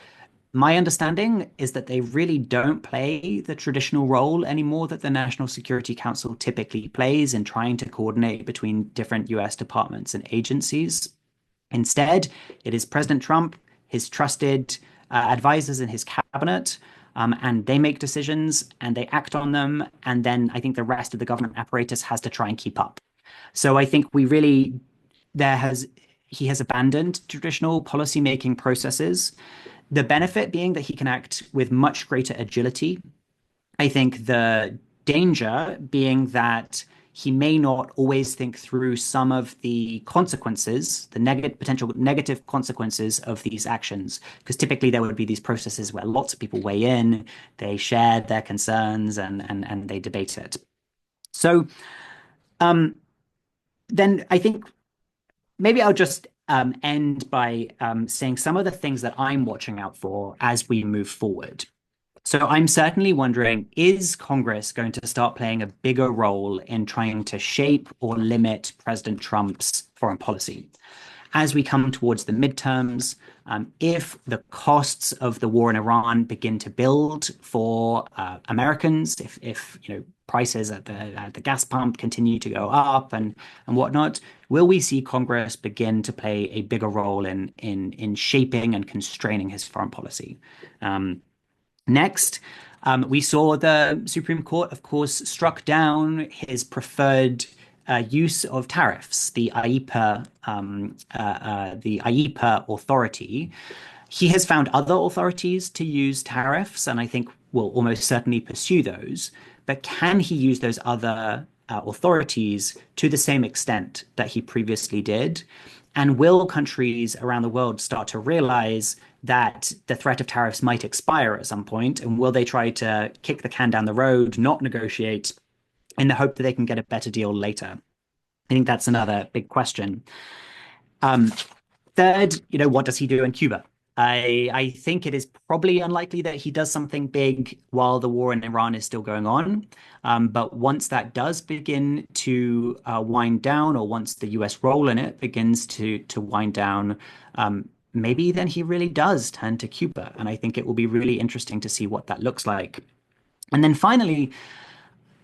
My understanding is that they really don't play the traditional role anymore that the National Security Council typically plays in trying to coordinate between different US departments and agencies. Instead, it is President Trump, his trusted advisors in his cabinet, and they make decisions and they act on them. And then I think the rest of the government apparatus has to try and keep up. So I think he has abandoned traditional policymaking processes. The benefit being that he can act with much greater agility. I think the danger being that he may not always think through some of the consequences, the potential negative consequences of these actions, because typically there would be these processes where lots of people weigh in, they share their concerns, and they debate it. So then I think maybe I'll just end by saying some of the things that I'm watching out for as we move forward. So I'm certainly wondering, is Congress going to start playing a bigger role in trying to shape or limit President Trump's foreign policy? As we come towards the midterms, if the costs of the war in Iran begin to build for Americans, if prices at the gas pump continue to go up and whatnot, will we see Congress begin to play a bigger role in shaping and constraining his foreign policy? Next, we saw the Supreme Court, of course, struck down his preferred use of tariffs, the IEEPA authority. He has found other authorities to use tariffs, and I think will almost certainly pursue those. But can he use those other authorities to the same extent that he previously did? And will countries around the world start to realize that the threat of tariffs might expire at some point? And will they try to kick the can down the road, not negotiate, in the hope that they can get a better deal later? I think that's another big question. Third, what does he do in Cuba? I think it is probably unlikely that he does something big while the war in Iran is still going on. But once that does begin to wind down, or once the US role in it begins to wind down, maybe then he really does turn to Cuba. And I think it will be really interesting to see what that looks like. And then finally,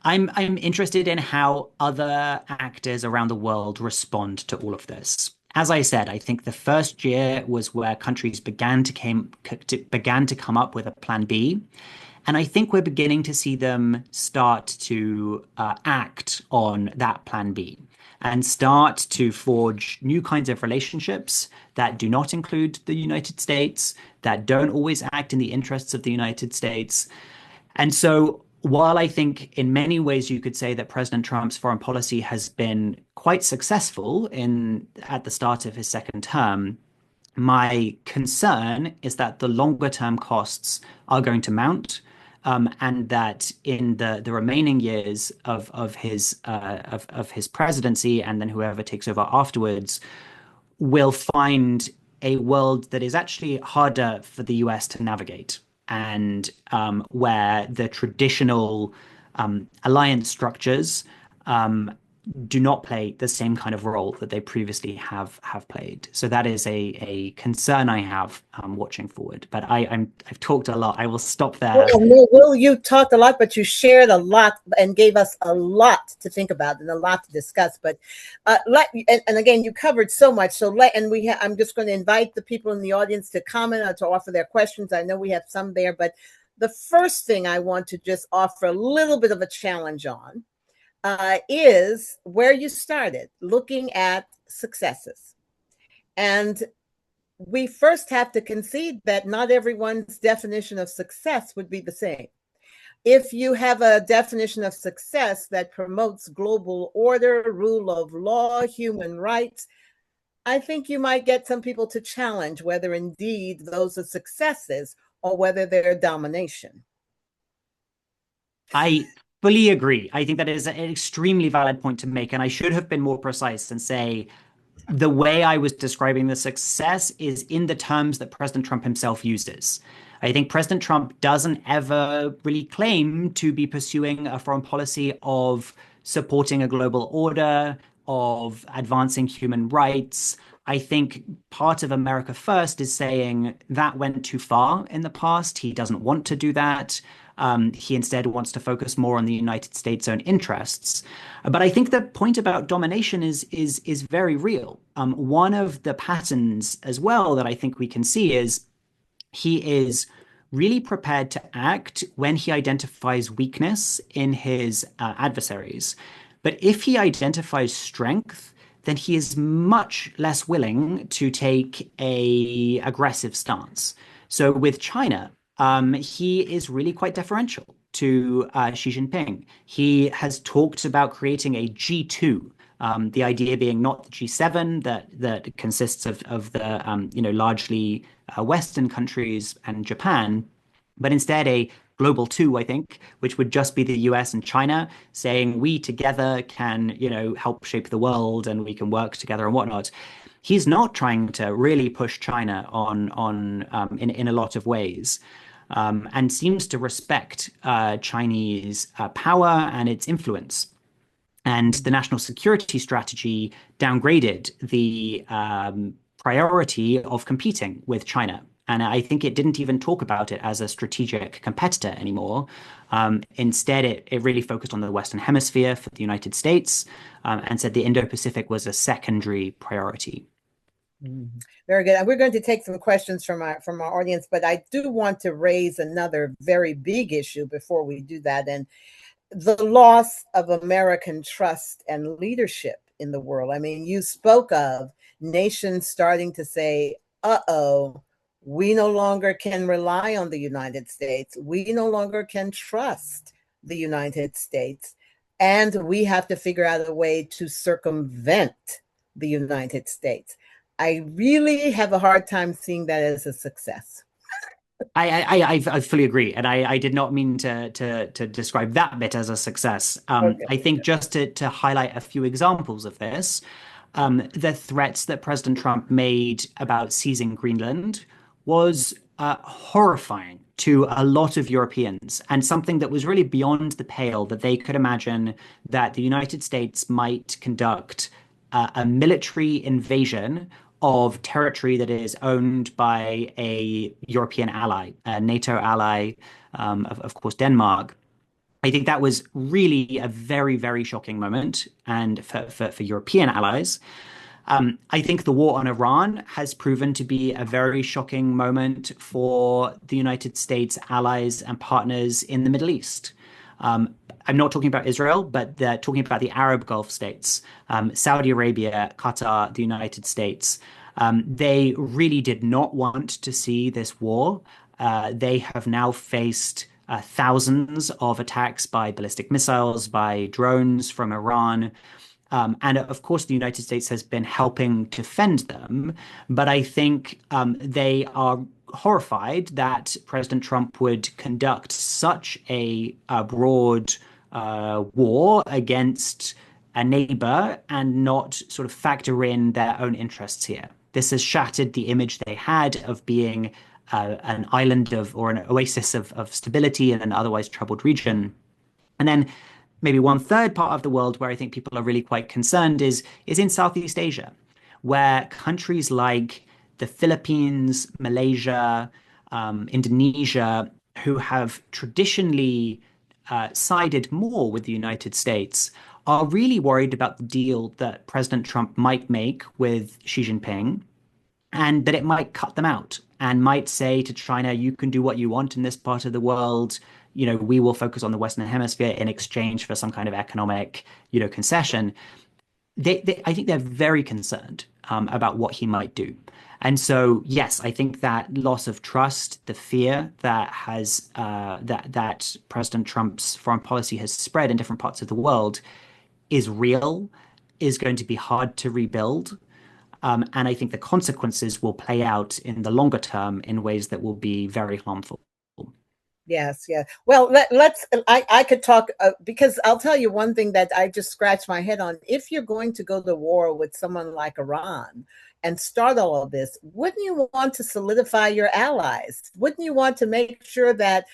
I'm interested in how other actors around the world respond to all of this. As I said, I think the first year was where countries began to come up with a plan B. And I think we're beginning to see them start to act on that plan B and start to forge new kinds of relationships that do not include the United States, that don't always act in the interests of the United States. And so while I think in many ways you could say that President Trump's foreign policy has been quite successful at the start of his second term, my concern is that the longer term costs are going to mount, and that in the remaining years of his presidency, and then whoever takes over afterwards, will find a world that is actually harder for the US to navigate, and where the traditional alliance structures do not play the same kind of role that they previously have played. So that is a concern I have watching forward. But I've talked a lot. I will stop there. Will, you talked a lot, but you shared a lot and gave us a lot to think about and a lot to discuss. But and again, you covered so much. So I'm just going to invite the people in the audience to comment or to offer their questions. I know we have some there, but the first thing I want to just offer a little bit of a challenge on is where you started, looking at successes. And we first have to concede that not everyone's definition of success would be the same. If you have a definition of success that promotes global order, rule of law, human rights, I think you might get some people to challenge whether indeed those are successes or whether they're domination. I fully agree. I think that is an extremely valid point to make. And I should have been more precise and say the way I was describing the success is in the terms that President Trump himself uses. I think President Trump doesn't ever really claim to be pursuing a foreign policy of supporting a global order, of advancing human rights. I think part of America First is saying that went too far in the past. He doesn't want to do that. He instead wants to focus more on the United States' own interests. But I think the point about domination is very real. One of the patterns as well that I think we can see is he is really prepared to act when he identifies weakness in his adversaries. But if he identifies strength, then he is much less willing to take a aggressive stance. So with China, he is really quite deferential to Xi Jinping. He has talked about creating a G2. The idea being not the G7 that consists of the largely Western countries and Japan, but instead a global two, I think, which would just be the US and China, saying we together can help shape the world and we can work together and whatnot. He's not trying to really push China in a lot of ways. And seems to respect Chinese power and its influence. And the national security strategy downgraded the priority of competing with China. And I think it didn't even talk about it as a strategic competitor anymore. Instead, it really focused on the Western Hemisphere for the United States and said the Indo-Pacific was a secondary priority. Very good. And we're going to take some questions from our audience, but I do want to raise another very big issue before we do that. And the loss of American trust and leadership in the world. I mean, you spoke of nations starting to say, uh-oh, we no longer can rely on the United States. We no longer can trust the United States. And we have to figure out a way to circumvent the United States. I really have a hard time seeing that as a success. I fully agree, and I did not mean to describe that bit as a success. Okay. I think just to highlight a few examples of this, the threats that President Trump made about seizing Greenland was horrifying to a lot of Europeans, and something that was really beyond the pale that they could imagine that the United States might conduct a military invasion of territory that is owned by a European ally, a NATO ally, of course, Denmark. I think that was really a very, very shocking moment, and for European allies. I think the war on Iran has proven to be a very shocking moment for the United States allies and partners in the Middle East. I'm not talking about Israel, but they're talking about the Arab Gulf states, Saudi Arabia, Qatar, the United States. They really did not want to see this war. They have now faced thousands of attacks by ballistic missiles, by drones from Iran. And of course, the United States has been helping defend them. But I think they are horrified that President Trump would conduct such a broad war against a neighbor and not sort of factor in their own interests here. This has shattered the image they had of being an island or an oasis of stability in an otherwise troubled region. And then maybe one third part of the world where I think people are really quite concerned is in Southeast Asia, where countries like the Philippines, Malaysia, Indonesia, who have traditionally sided more with the United States, are really worried about the deal that President Trump might make with Xi Jinping, and that it might cut them out and might say to China, you can do what you want in this part of the world. We will focus on the Western Hemisphere in exchange for some kind of economic, concession. I think they're very concerned about what he might do. And so, yes, I think that loss of trust, the fear that has that President Trump's foreign policy has spread in different parts of the world is real, is going to be hard to rebuild. And I think the consequences will play out in the longer term in ways that will be very harmful. Yes, yeah. Well, I could talk because I'll tell you one thing that I just scratched my head on. If you're going to go to war with someone like Iran and start all of this, wouldn't you want to solidify your allies? Wouldn't you want to make sure that,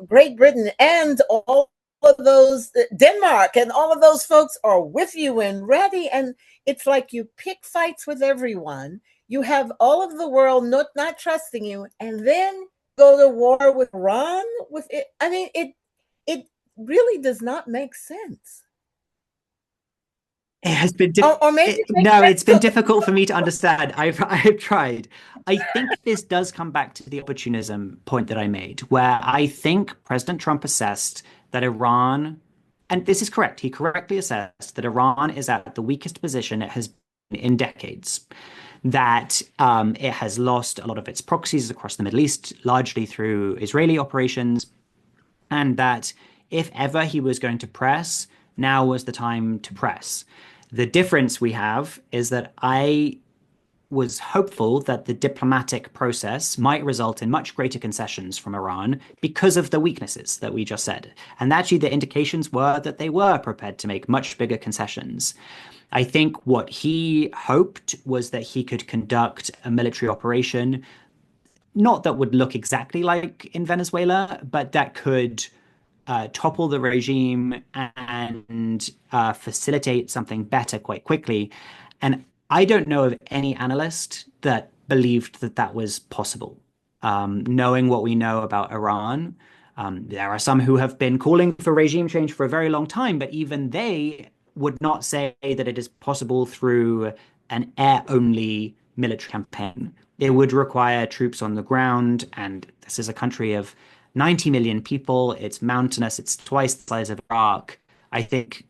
Great Britain and all of those, Denmark and all of those folks are with you and ready? And it's like you pick fights with everyone. You have all of the world not trusting you, and then go to war with Iran with it. I mean, it really does not make sense. It has been or maybe no, it's been difficult for me to understand. I've tried. I think this does come back to the opportunism point that I made, where I think President Trump assessed that Iran, and this is correct, he correctly assessed that Iran is at the weakest position it has been in decades, that it has lost a lot of its proxies across the Middle East, largely through Israeli operations, and that if ever he was going to press, now was the time to press. The difference we have is that I was hopeful that the diplomatic process might result in much greater concessions from Iran because of the weaknesses that we just said. And actually, the indications were that they were prepared to make much bigger concessions. I think what he hoped was that he could conduct a military operation, not that would look exactly like in Venezuela, but that could topple the regime and facilitate something better quite quickly. And I don't know of any analyst that believed that that was possible. Knowing what we know about Iran, there are some who have been calling for regime change for a very long time, but even they would not say that it is possible through an air-only military campaign. It would require troops on the ground, and this is a country of 90 million people. It's mountainous. It's twice the size of Iraq. I think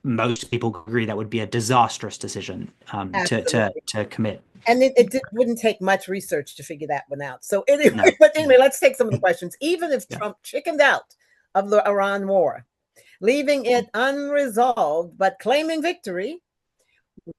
most people agree that would be a disastrous decision to commit. And it wouldn't take much research to figure that one out. So anyway, let's take some of the questions. Even if Trump chickened out of the Iran war, leaving it unresolved, but claiming victory,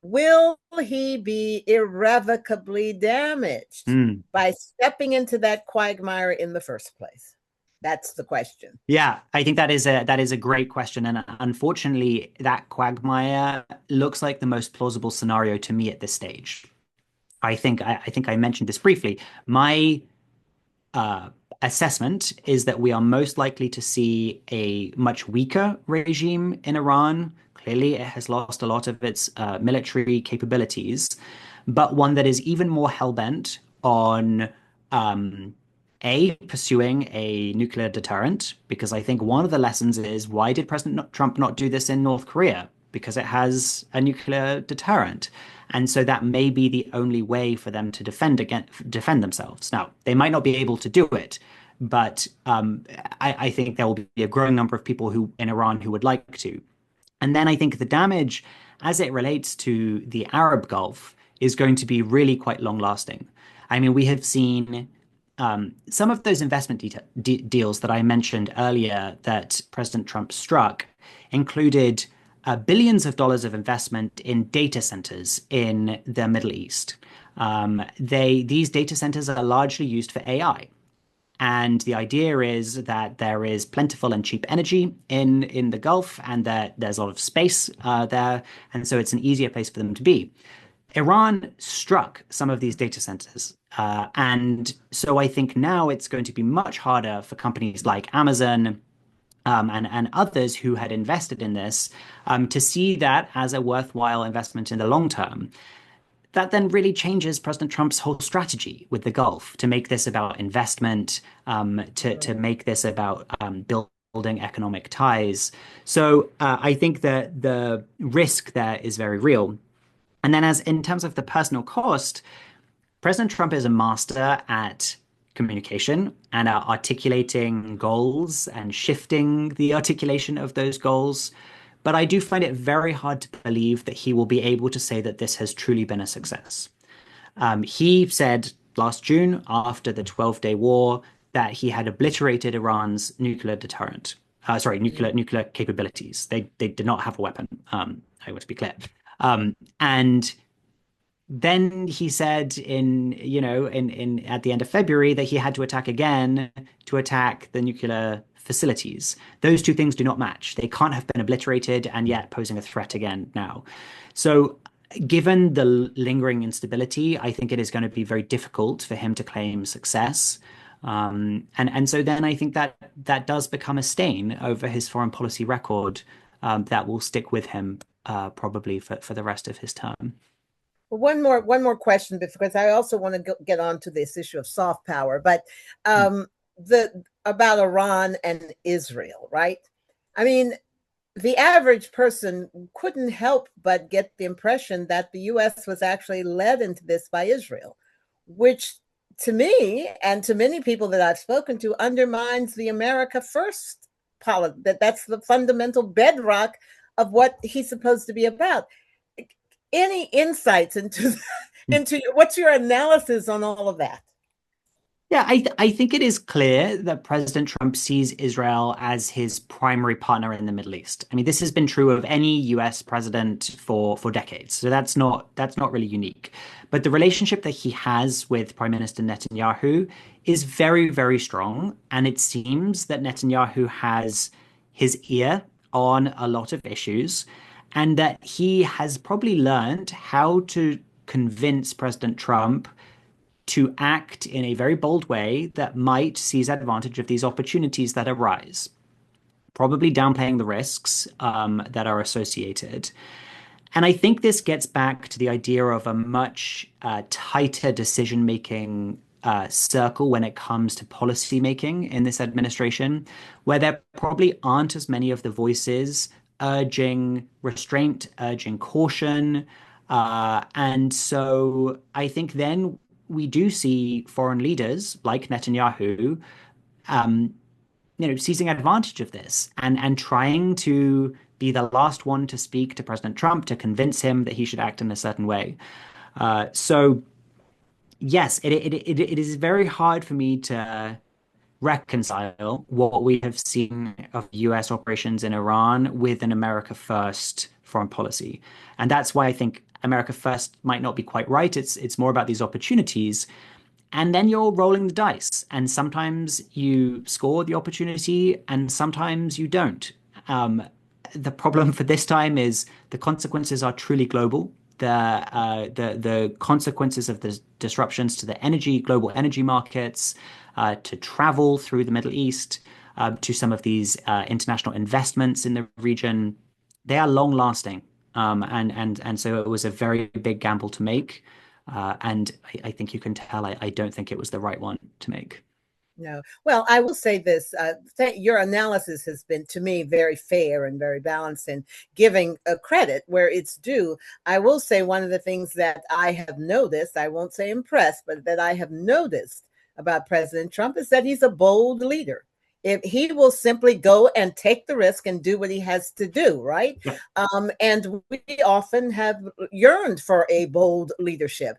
will he be irrevocably damaged by stepping into that quagmire in the first place? That's the question. Yeah, I think that is a great question, and unfortunately, that quagmire looks like the most plausible scenario to me at this stage. I think I mentioned this briefly. My assessment is that we are most likely to see a much weaker regime in Iran. Clearly, it has lost a lot of its military capabilities, but one that is even more hell-bent on pursuing a nuclear deterrent, because I think one of the lessons is, why did President Trump not do this in North Korea? Because it has a nuclear deterrent. And so that may be the only way for them to defend themselves. Now, they might not be able to do it, but I think there will be a growing number of people in Iran who would like to. And then I think the damage as it relates to the Arab Gulf is going to be really quite long lasting. I mean, we have seen some of those investment deals that I mentioned earlier that President Trump struck included billions of dollars of investment in data centers in the Middle East. These data centers are largely used for AI. And the idea is that there is plentiful and cheap energy in the Gulf, and that there's a lot of space there. And so it's an easier place for them to be. Iran struck some of these data centers. And so I think now it's going to be much harder for companies like Amazon and others who had invested in this to see that as a worthwhile investment in the long term. That then really changes President Trump's whole strategy with the Gulf, to make this about investment, to make this about building economic ties. So I think that the risk there is very real. And then in terms of the personal cost, President Trump is a master at communication and at articulating goals and shifting the articulation of those goals. But I do find it very hard to believe that he will be able to say that this has truly been a success. He said last June, after the 12-day war, that he had obliterated Iran's nuclear deterrent. Nuclear capabilities. They did not have a weapon. I want to be clear. And then he said at the end of February that he had to attack again to attack the nuclear facilities. Those two things do not match. They can't have been obliterated and yet posing a threat again now. So given the lingering instability, I think it is going to be very difficult for him to claim success. And so then I think that does become a stain over his foreign policy record that will stick with him probably for the rest of his term. One more question, because I also want to get on to this issue of soft power, but the about Iran and Israel, right? I mean, the average person couldn't help but get the impression that the U.S. was actually led into this by Israel, which to me and to many people that I've spoken to undermines the America First policy. That's the fundamental bedrock of what he's supposed to be about. Any insights into what's your analysis on all of that? Yeah, I think it is clear that President Trump sees Israel as his primary partner in the Middle East. I mean, this has been true of any US president for decades. So that's not really unique. But the relationship that he has with Prime Minister Netanyahu is very, very strong. And it seems that Netanyahu has his ear on a lot of issues, and that he has probably learned how to convince President Trump to act in a very bold way that might seize advantage of these opportunities that arise, probably downplaying the risks that are associated. And I think this gets back to the idea of a much tighter decision-making circle when it comes to policy making in this administration, where there probably aren't as many of the voices urging restraint, urging caution. And so I think then we do see foreign leaders like Netanyahu, seizing advantage of this and trying to be the last one to speak to President Trump to convince him that he should act in a certain way. So, yes, it is very hard for me to reconcile what we have seen of U.S. operations in Iran with an America First foreign policy, and that's why I think America First might not be quite right. It's more about these opportunities. And then you're rolling the dice. And sometimes you score the opportunity and sometimes you don't. The problem for this time is the consequences are truly global. The consequences of the disruptions to the global energy markets, to travel through the Middle East, to some of these international investments in the region, they are long lasting. And so it was a very big gamble to make. And I think you can tell I don't think it was the right one to make. No. Well, I will say this. Your analysis has been, to me, very fair and very balanced and giving credit where it's due. I will say one of the things that I have noticed, I won't say impressed, but that I have noticed about President Trump is that he's a bold leader. If he will simply go and take the risk and do what he has to do, right? Yeah. And we often have yearned for a bold leadership.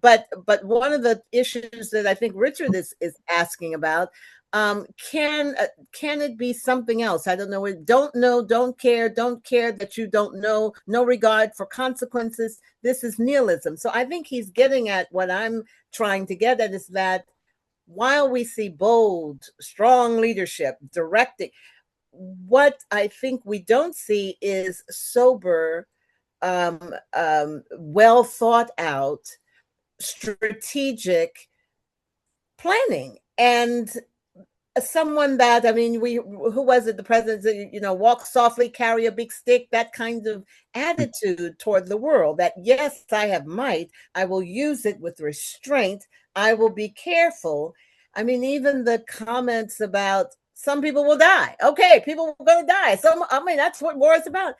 But one of the issues that I think Richard is asking about, can it be something else? I don't know. Don't know, don't care that you don't know, no regard for consequences. This is nihilism. So I think he's getting at what I'm trying to get at, is that while we see bold, strong leadership directing, what I think we don't see is sober, well thought out, strategic planning. And someone that, I mean, who was it? The president, walk softly, carry a big stick, that kind of attitude toward the world, that yes, I have might, I will use it with restraint, I will be careful. I mean, even the comments about some people will die. Okay, people are going to die. That's what war is about.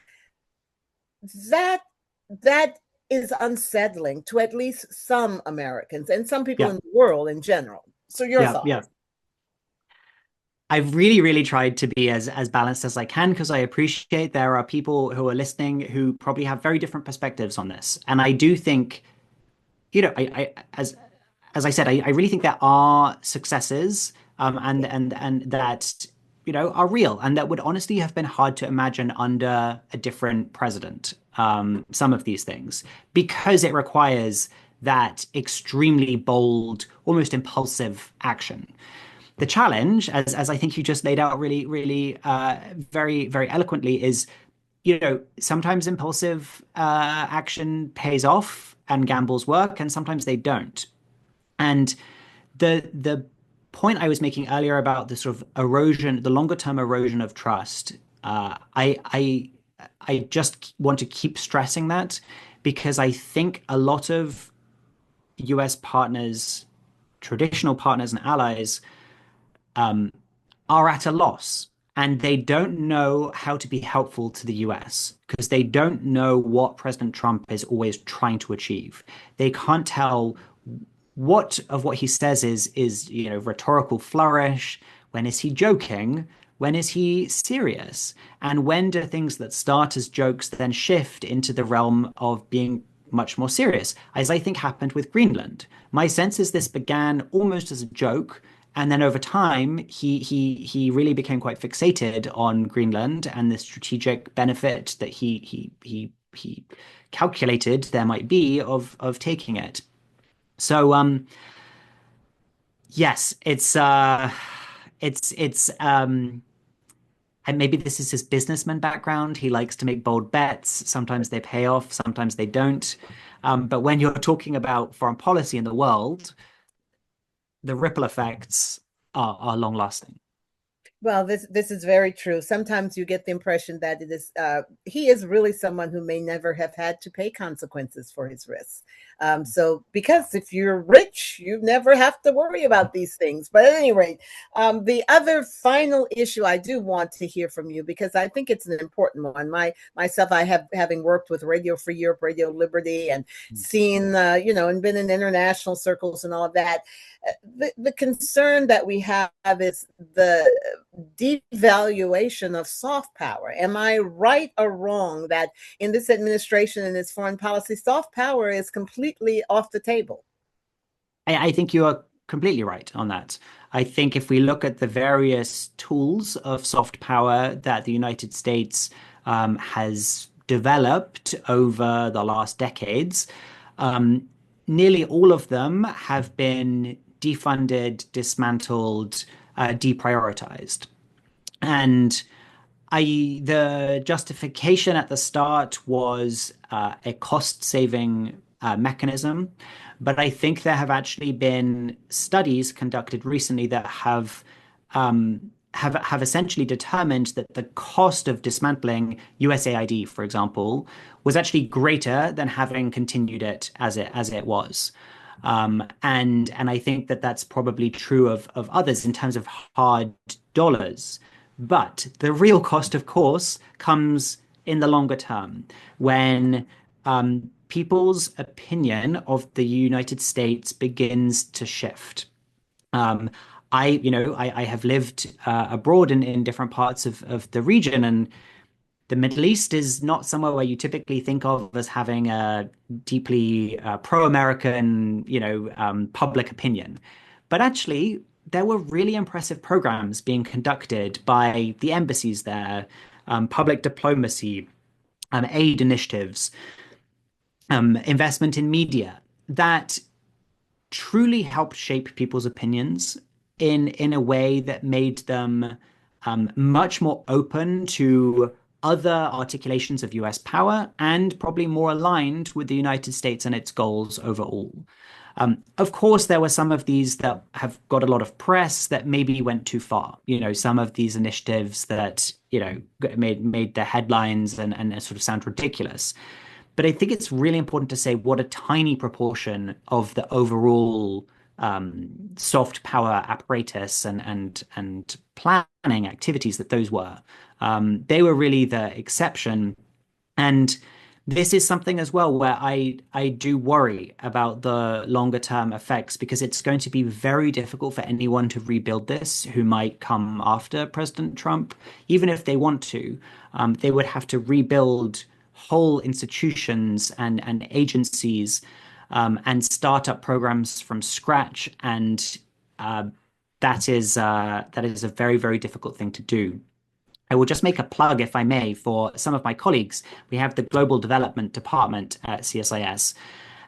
That is unsettling to at least some Americans and some people in the world in general. So your thoughts? Yeah. I've really, really tried to be as balanced as I can, because I appreciate there are people who are listening who probably have very different perspectives on this. And I do think, as I said, I really think there are successes, and that are real, and that would honestly have been hard to imagine under a different president. Some of these things, because it requires that extremely bold, almost impulsive action. The challenge, as I think you just laid out really, really very, very eloquently, is, sometimes impulsive action pays off and gambles work, and sometimes they don't. And the point I was making earlier about the sort of erosion, the longer term erosion of trust, I just want to keep stressing that, because I think a lot of US partners, traditional partners and allies, are at a loss and they don't know how to be helpful to the US because they don't know what President Trump is always trying to achieve. They can't tell what of what he says is rhetorical flourish. When is he joking? When is he serious? And when do things that start as jokes then shift into the realm of being much more serious, as I think happened with Greenland? My sense is this began almost as a joke, and then over time, he really became quite fixated on Greenland and the strategic benefit that he calculated there might be of taking it. So yes, it's and maybe this is his businessman background. He likes to make bold bets. Sometimes they pay off, sometimes they don't. But when you're talking about foreign policy in the world, the ripple effects are long lasting. Well, this is very true. Sometimes you get the impression that it is he is really someone who may never have had to pay consequences for his risks. So, because if you're rich, you never have to worry about these things. But at any rate, the other final issue I do want to hear from you, because I think it's an important one. Myself, I have having worked with Radio Free Europe, Radio Liberty, and seen and been in international circles and all of that. The concern that we have is the devaluation of soft power. Am I right or wrong that in this administration and its foreign policy, soft power is completely off the table? I think you are completely right on that. I think if we look at the various tools of soft power that the United States has developed over the last decades, nearly all of them have been defunded, dismantled, deprioritized. And the justification at the start was a cost-saving mechanism, but I think there have actually been studies conducted recently that have essentially determined that the cost of dismantling USAID, for example, was actually greater than having continued it as it was. And I think that that's probably true of others in terms of hard dollars. But the real cost, of course, comes in the longer term when people's opinion of the United States begins to shift. I have lived abroad in different parts of the region, and the Middle East is not somewhere where you typically think of as having a deeply pro-American, public opinion. But actually, there were really impressive programs being conducted by the embassies there, public diplomacy, aid initiatives, investment in media that truly helped shape people's opinions in a way that made them much more open to other articulations of US power and probably more aligned with the United States and its goals overall. Of course, there were some of these that have got a lot of press that maybe went too far. Some of these initiatives that, made the headlines and sort of sound ridiculous. But I think it's really important to say what a tiny proportion of the overall soft power apparatus and planning activities that those were. They were really the exception. And this is something as well where I do worry about the longer term effects, because it's going to be very difficult for anyone to rebuild this who might come after President Trump. Even if they want to, they would have to rebuild whole institutions and agencies and start up programs from scratch. And that is a very, very difficult thing to do. I will just make a plug, if I may, for some of my colleagues. We have the Global Development Department at CSIS,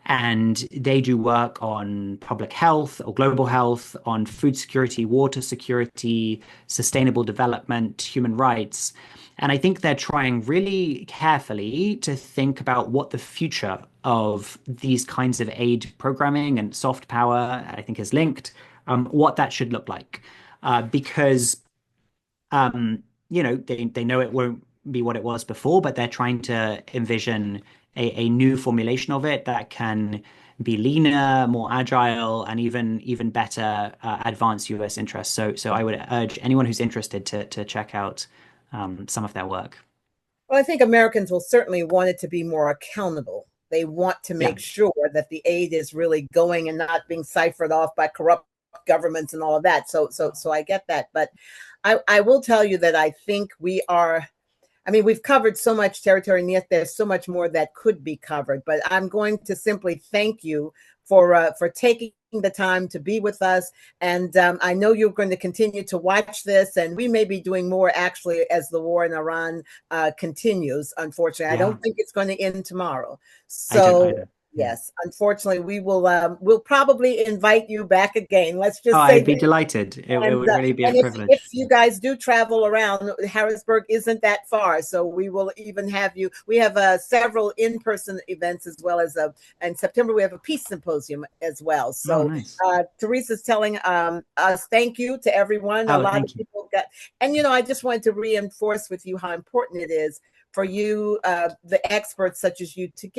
and they do work on public health or global health, on food security, water security, sustainable development, human rights. And I think they're trying really carefully to think about what the future of these kinds of aid programming and soft power, I think, is linked, what that should look like. Because they know it won't be what it was before, but they're trying to envision a new formulation of it that can be leaner, more agile, and even better advance US interests. So I would urge anyone who's interested to check out some of their work. Well, I think Americans will certainly want it to be more accountable. They want to make sure that the aid is really going and not being ciphered off by corrupt governments and all of that. So I get that. But I will tell you that I think we are, I mean, we've covered so much territory, and yet there's so much more that could be covered. But I'm going to simply thank you for taking the time to be with us. And I know you're going to continue to watch this, and we may be doing more actually as the war in Iran continues. Unfortunately, I don't think it's going to end tomorrow. So yes, unfortunately, we will we'll probably invite you back again. Let's just say I'd be delighted. It would really be a privilege. If you guys do travel around, Harrisburg isn't that far, so we will even have you. We have several in-person events as well as in September we have a peace symposium as well. So nice. Teresa's telling us thank you to everyone. A lot of people got, and I just wanted to reinforce with you how important it is for you, the experts such as you, to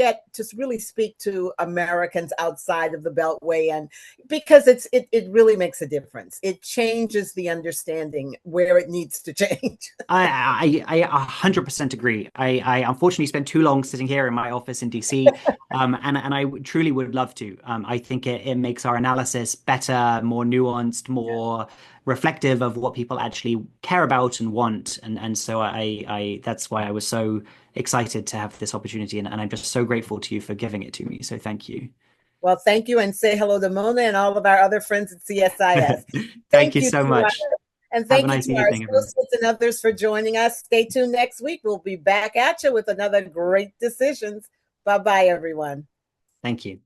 really speak to Americans outside of the Beltway, and because it really makes a difference. It changes the understanding where it needs to change. I 100% agree. I unfortunately spent too long sitting here in my office in DC, and I truly would love to. I think it makes our analysis better, more nuanced, more reflective of what people actually care about and want. And so I that's why I was so excited to have this opportunity, and I'm just so grateful to you for giving it to me. So thank you. Well, thank you, and say hello to Mona and all of our other friends at CSIS. Thank you so much. And thank you to our associates and others for joining us. Stay tuned next week. We'll be back at you with another great decisions. Bye-bye, everyone. Thank you.